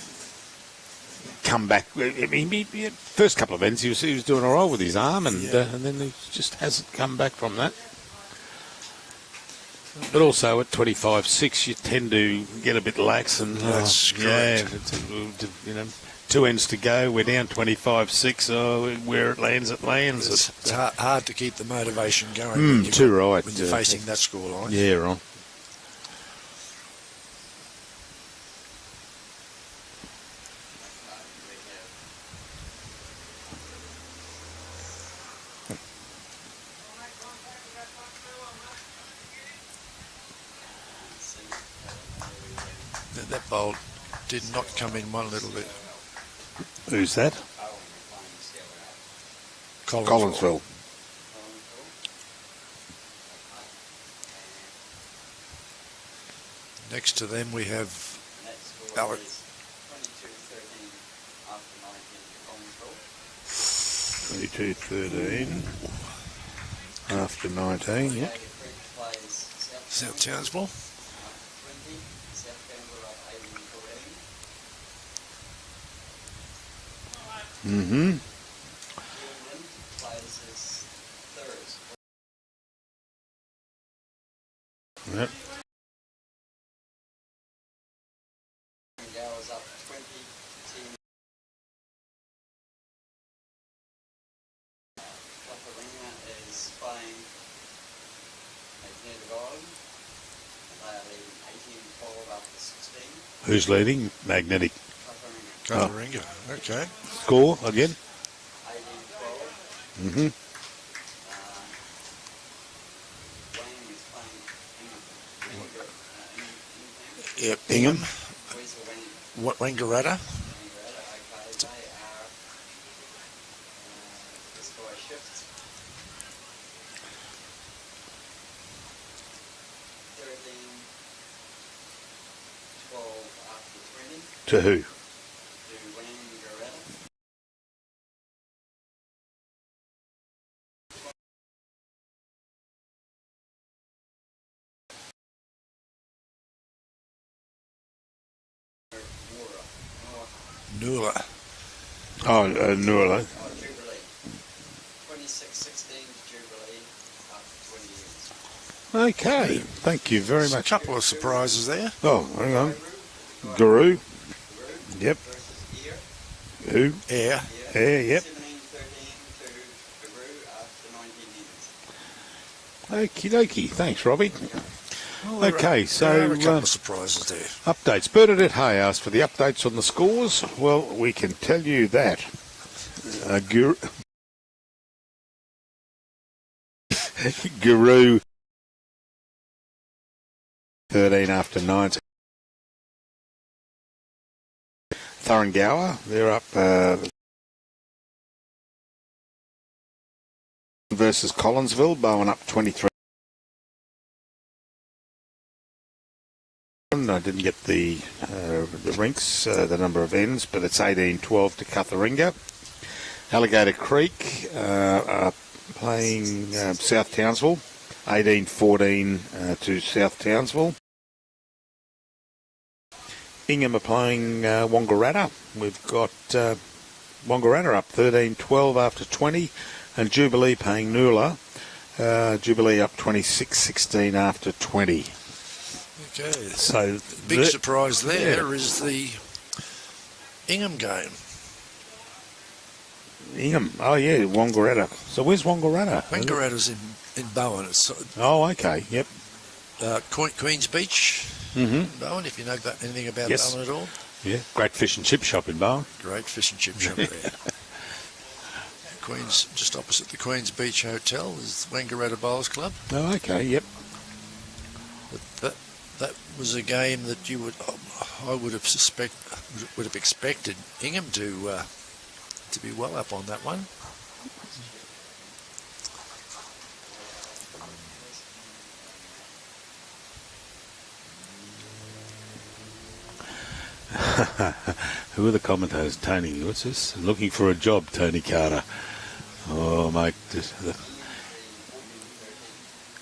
come back. I mean, first couple of ends he was doing all right with his arm, and then he just hasn't come back from that. But also at 25-6, you tend to get a bit lax, and That's correct. you know, 2 ends to go. We're down 25-6. Oh, where it lands, it lands. It's hard to keep the motivation going. Too right. When you're facing that scoreline. Yeah, right. That bowl did not come in one little bit. Who's that? Collinsville. Next to them we have Alec. 22-13 after 19, yeah. South Townsville. Mm-hmm. Yep. Cutheringa is playing MACKNADE Island. They are leading 18-12 after 16. Who's leading? Magnetic. Cutheringa. Okay. Score again? 18-12. Mm-hmm. Wayne is playing Yep. Ingham. Where's the Wayne? What Wangaratta? Okay, they are the score shifts. 13-12 after 20 To who? to Wayne Garetta. Nula. Oh, Nurla. Jubilee. 26-16 to Jubilee after 20 years. Okay. Thank you very A much. couple of surprises there. Oh, hang on. Guru. Yep. Versus Ear. Who? Air. Yeah, yep. 17-13 to Guru after 19 years. Okie dokie. Thanks, Robbie. Well, there Okay, are so a couple of surprises there. updates. Bernadette Hay asked for the updates on the scores. Well, we can tell you that. Guru 13 after 19. Thuringowa, they're up versus Collinsville. Bowen up 23. I didn't get the rinks, the number of ends, but it's 18-12 to Cutheringa. Alligator Creek are playing South Townsville, 18-14 to South Townsville. Ingham are playing Wangaratta. We've got Wangaratta up 13-12 after 20, and Jubilee playing Noola. Jubilee up 26-16 after 20. Okay. So Big surprise there is the Ingham game. Ingham. Oh, yeah, Wangaratta. So where's Wangaratta? Wangaratta's in Bowen. It's Oh, okay, yep. Queen's Beach, Mm-hmm. Bowen, if you know anything about Yes. Bowen at all. Yeah, great fish and chip shop in Bowen. Great fish and chip shop there. Queens, just opposite the Queens Beach Hotel, is Wangaratta Bowls Club. Oh, okay, yep. But that was a game that I would have expected Ingham to be well up on that one. Who are the commentators? Tony, what's this? Looking for a job, Tony Carter. Oh, mate.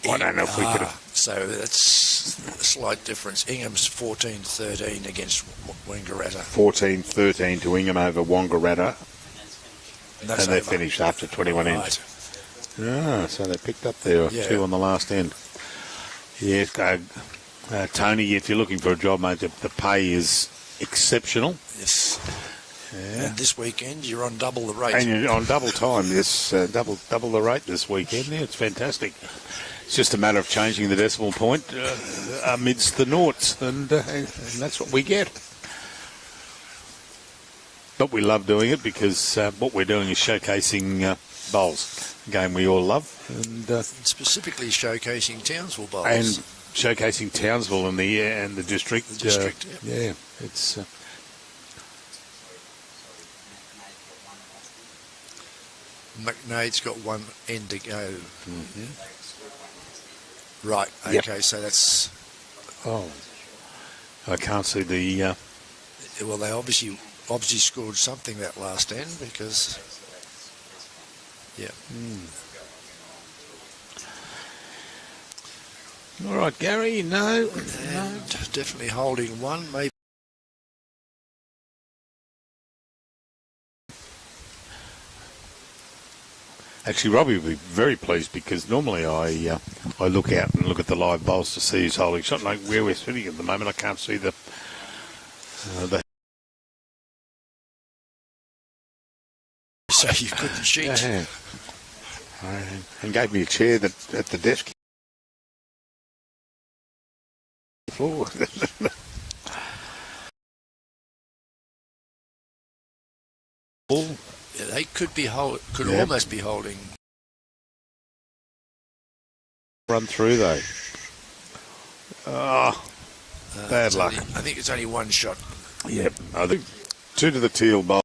I don't know if we could have... So that's a slight difference. Ingham's 14-13 against Wangaratta. 14-13 to Ingham over Wangaratta. And They finished after 21 ends. Ah, so they picked up their 2 on the last end. Yes, Tony, if you're looking for a job, mate, the pay is exceptional. Yes. Yeah. And this weekend you're on double the rate. And you're on double time. Yes, double the rate this weekend. Yeah, it's fantastic. It's just a matter of changing the decimal point amidst the noughts, and that's what we get. But we love doing it because what we're doing is showcasing bowls, a game we all love, and specifically showcasing Townsville bowls. And showcasing Townsville and the district. The district, yeah, it's. MACKNADE's got one end to go. Mm-hmm. Right. Okay. So that's. Oh, I can't see the. Well, they obviously scored something that last end because. Yeah. All right, Gary. No. Definitely holding one. Maybe. Actually, Robbie will be very pleased because normally I look out and look at the live bowls to see who's holding shot. Like where we're sitting at the moment, I can't see the. So you couldn't cheat. Yeah. And gave me a chair at the desk. Floor. Yeah, they could almost be holding. Run through though. Bad luck. I think it's only one shot. Yep. I think 2 to the teal bowl.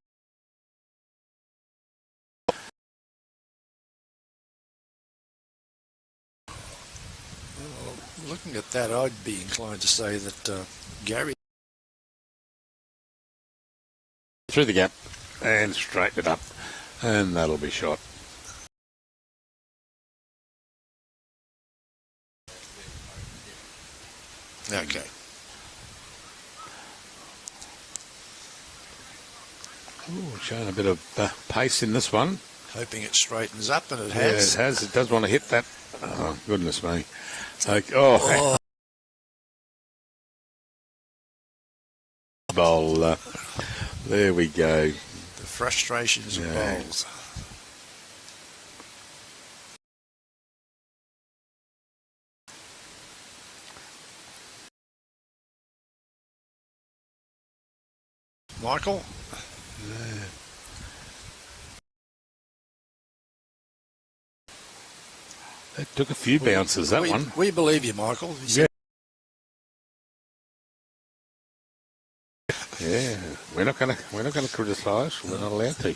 Well, looking at that, I'd be inclined to say that Gary. Through the gap and straighten it up, and that'll be shot. Okay. Ooh, showing a bit of pace in this one. Hoping it straightens up, and it Yeah, has. it has. It does want to hit that. Oh, goodness me. Okay. Oh. Bowl. There we go. The frustrations of bowls. Michael? It took a few bounces, that one. We believe you, Michael. Yeah. Yeah, we're not gonna criticise. We're not allowed to.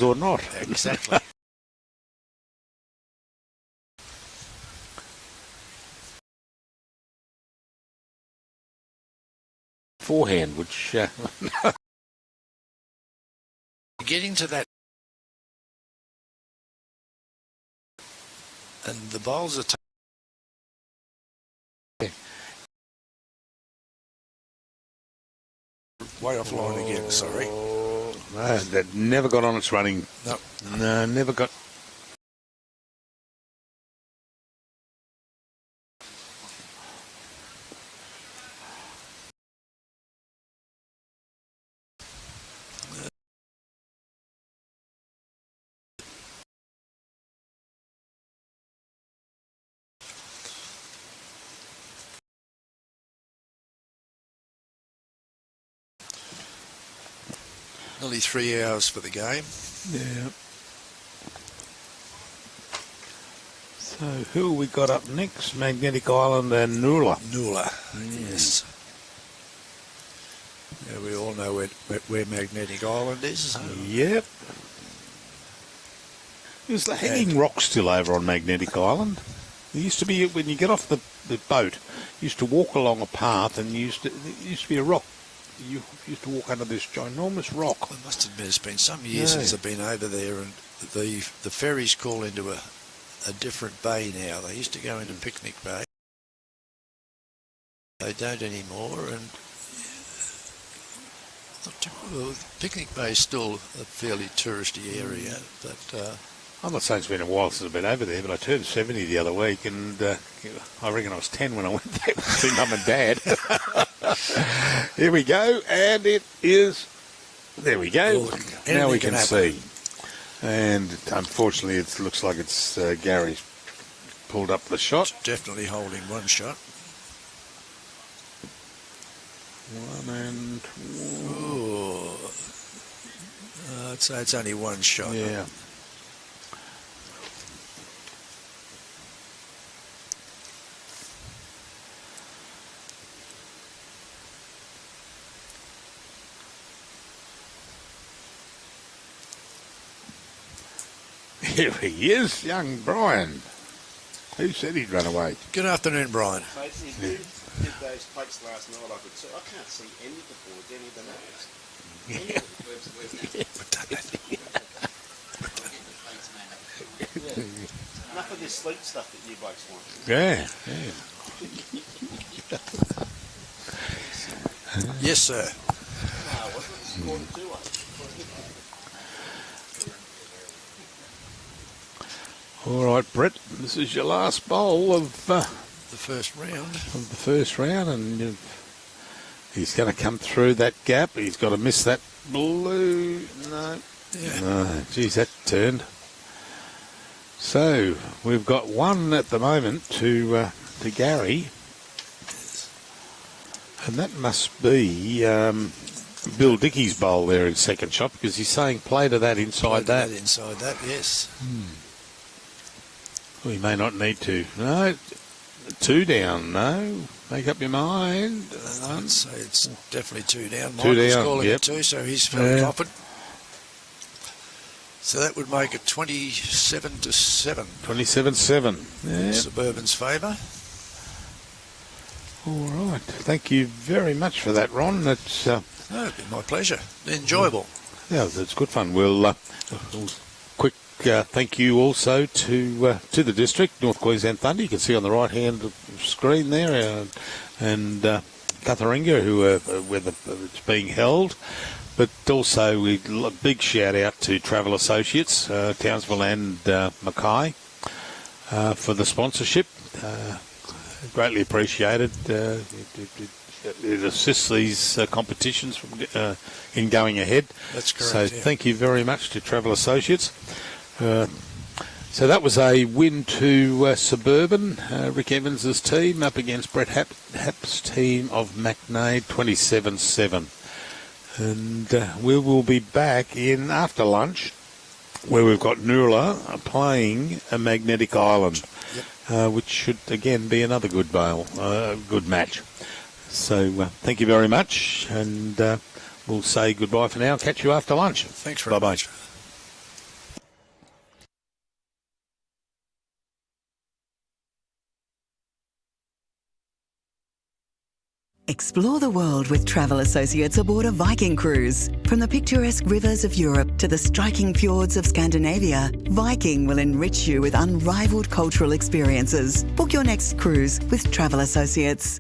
Or not. Exactly. Forehand, which Getting to that, and the bowls are. Way off line again, sorry. No, that never got on its running. No, never got. Nearly 3 hours for the game. Yeah. So who we got up next? Magnetic Island and Noola. Noola, yes. Yeah, we all know where Magnetic Island is. Yep. Is the hanging rock still over on Magnetic Island? There used to be, when you get off the boat, you used to walk along a path and there used to be a rock. You used to walk under this ginormous rock. I must admit, it's been some years since I've been over there, and the ferries call into a different bay now. They used to go into Picnic Bay. They don't anymore, and Picnic Bay is still a fairly touristy area, but I'm not saying it's been a while since I've been over there, but I turned 70 the other week, and I reckon I was 10 when I went there to see Mum and Dad. Here we go, and it is, there we go. Now we can see. And unfortunately, it looks like it's Gary's pulled up the shot. definitely holding one shot. One and I'd say it's only one shot. yeah. Here he is, young Brian. Who said he'd run away? Good afternoon, Brian. Mate, he did those plates last night. I can't see any of the boards, any of the notes. Enough of this sleep stuff that you blokes want. Yeah, yeah. Yes, sir. No, it wasn't. It's quarter to us. All right, Brett, this is your last bowl of The first round. the first round, and he's going to come through that gap. He's got to miss that blue. No. Yeah. No, geez, that turned. So we've got one at the moment to Gary, and that must be Bill Dickey's bowl there in second shot, because he's saying play to that inside that. Inside that, yes. We may not need to. No, two down. No, make up your mind. I'd say it's definitely two down. Two Michael's down, calling yep. it two, so he's fairly Yeah. confident. So that would make it 27-7. 27-7. Yeah. Suburban's favour. All right. Thank you very much for that, Ron. That's No, it'd be my pleasure. Enjoyable. yeah, that's good fun. We'll quick thank you also to the district, North Queensland Thunder. You can see on the right hand of the screen there, and Cutheringa, where it's being held. But also a big shout out to Travel Associates, Townsville and Mackay, for the sponsorship. Greatly appreciated. It assists these competitions in going ahead. That's correct. So thank you very much to Travel Associates. So that was a win to Suburban, Rick Evans' team, up against Brett Happ's team of MACKNADE, 27-7. And we will be back in after lunch, where we've got Noola playing a Magnetic Island, which should again be another good match. So thank you very much, and we'll say goodbye for now. Catch you after lunch. Thanks very Bye-bye. much. Explore the world with Travel Associates aboard a Viking cruise. From the picturesque rivers of Europe to the striking fjords of Scandinavia, Viking will enrich you with unrivaled cultural experiences. Book your next cruise with Travel Associates.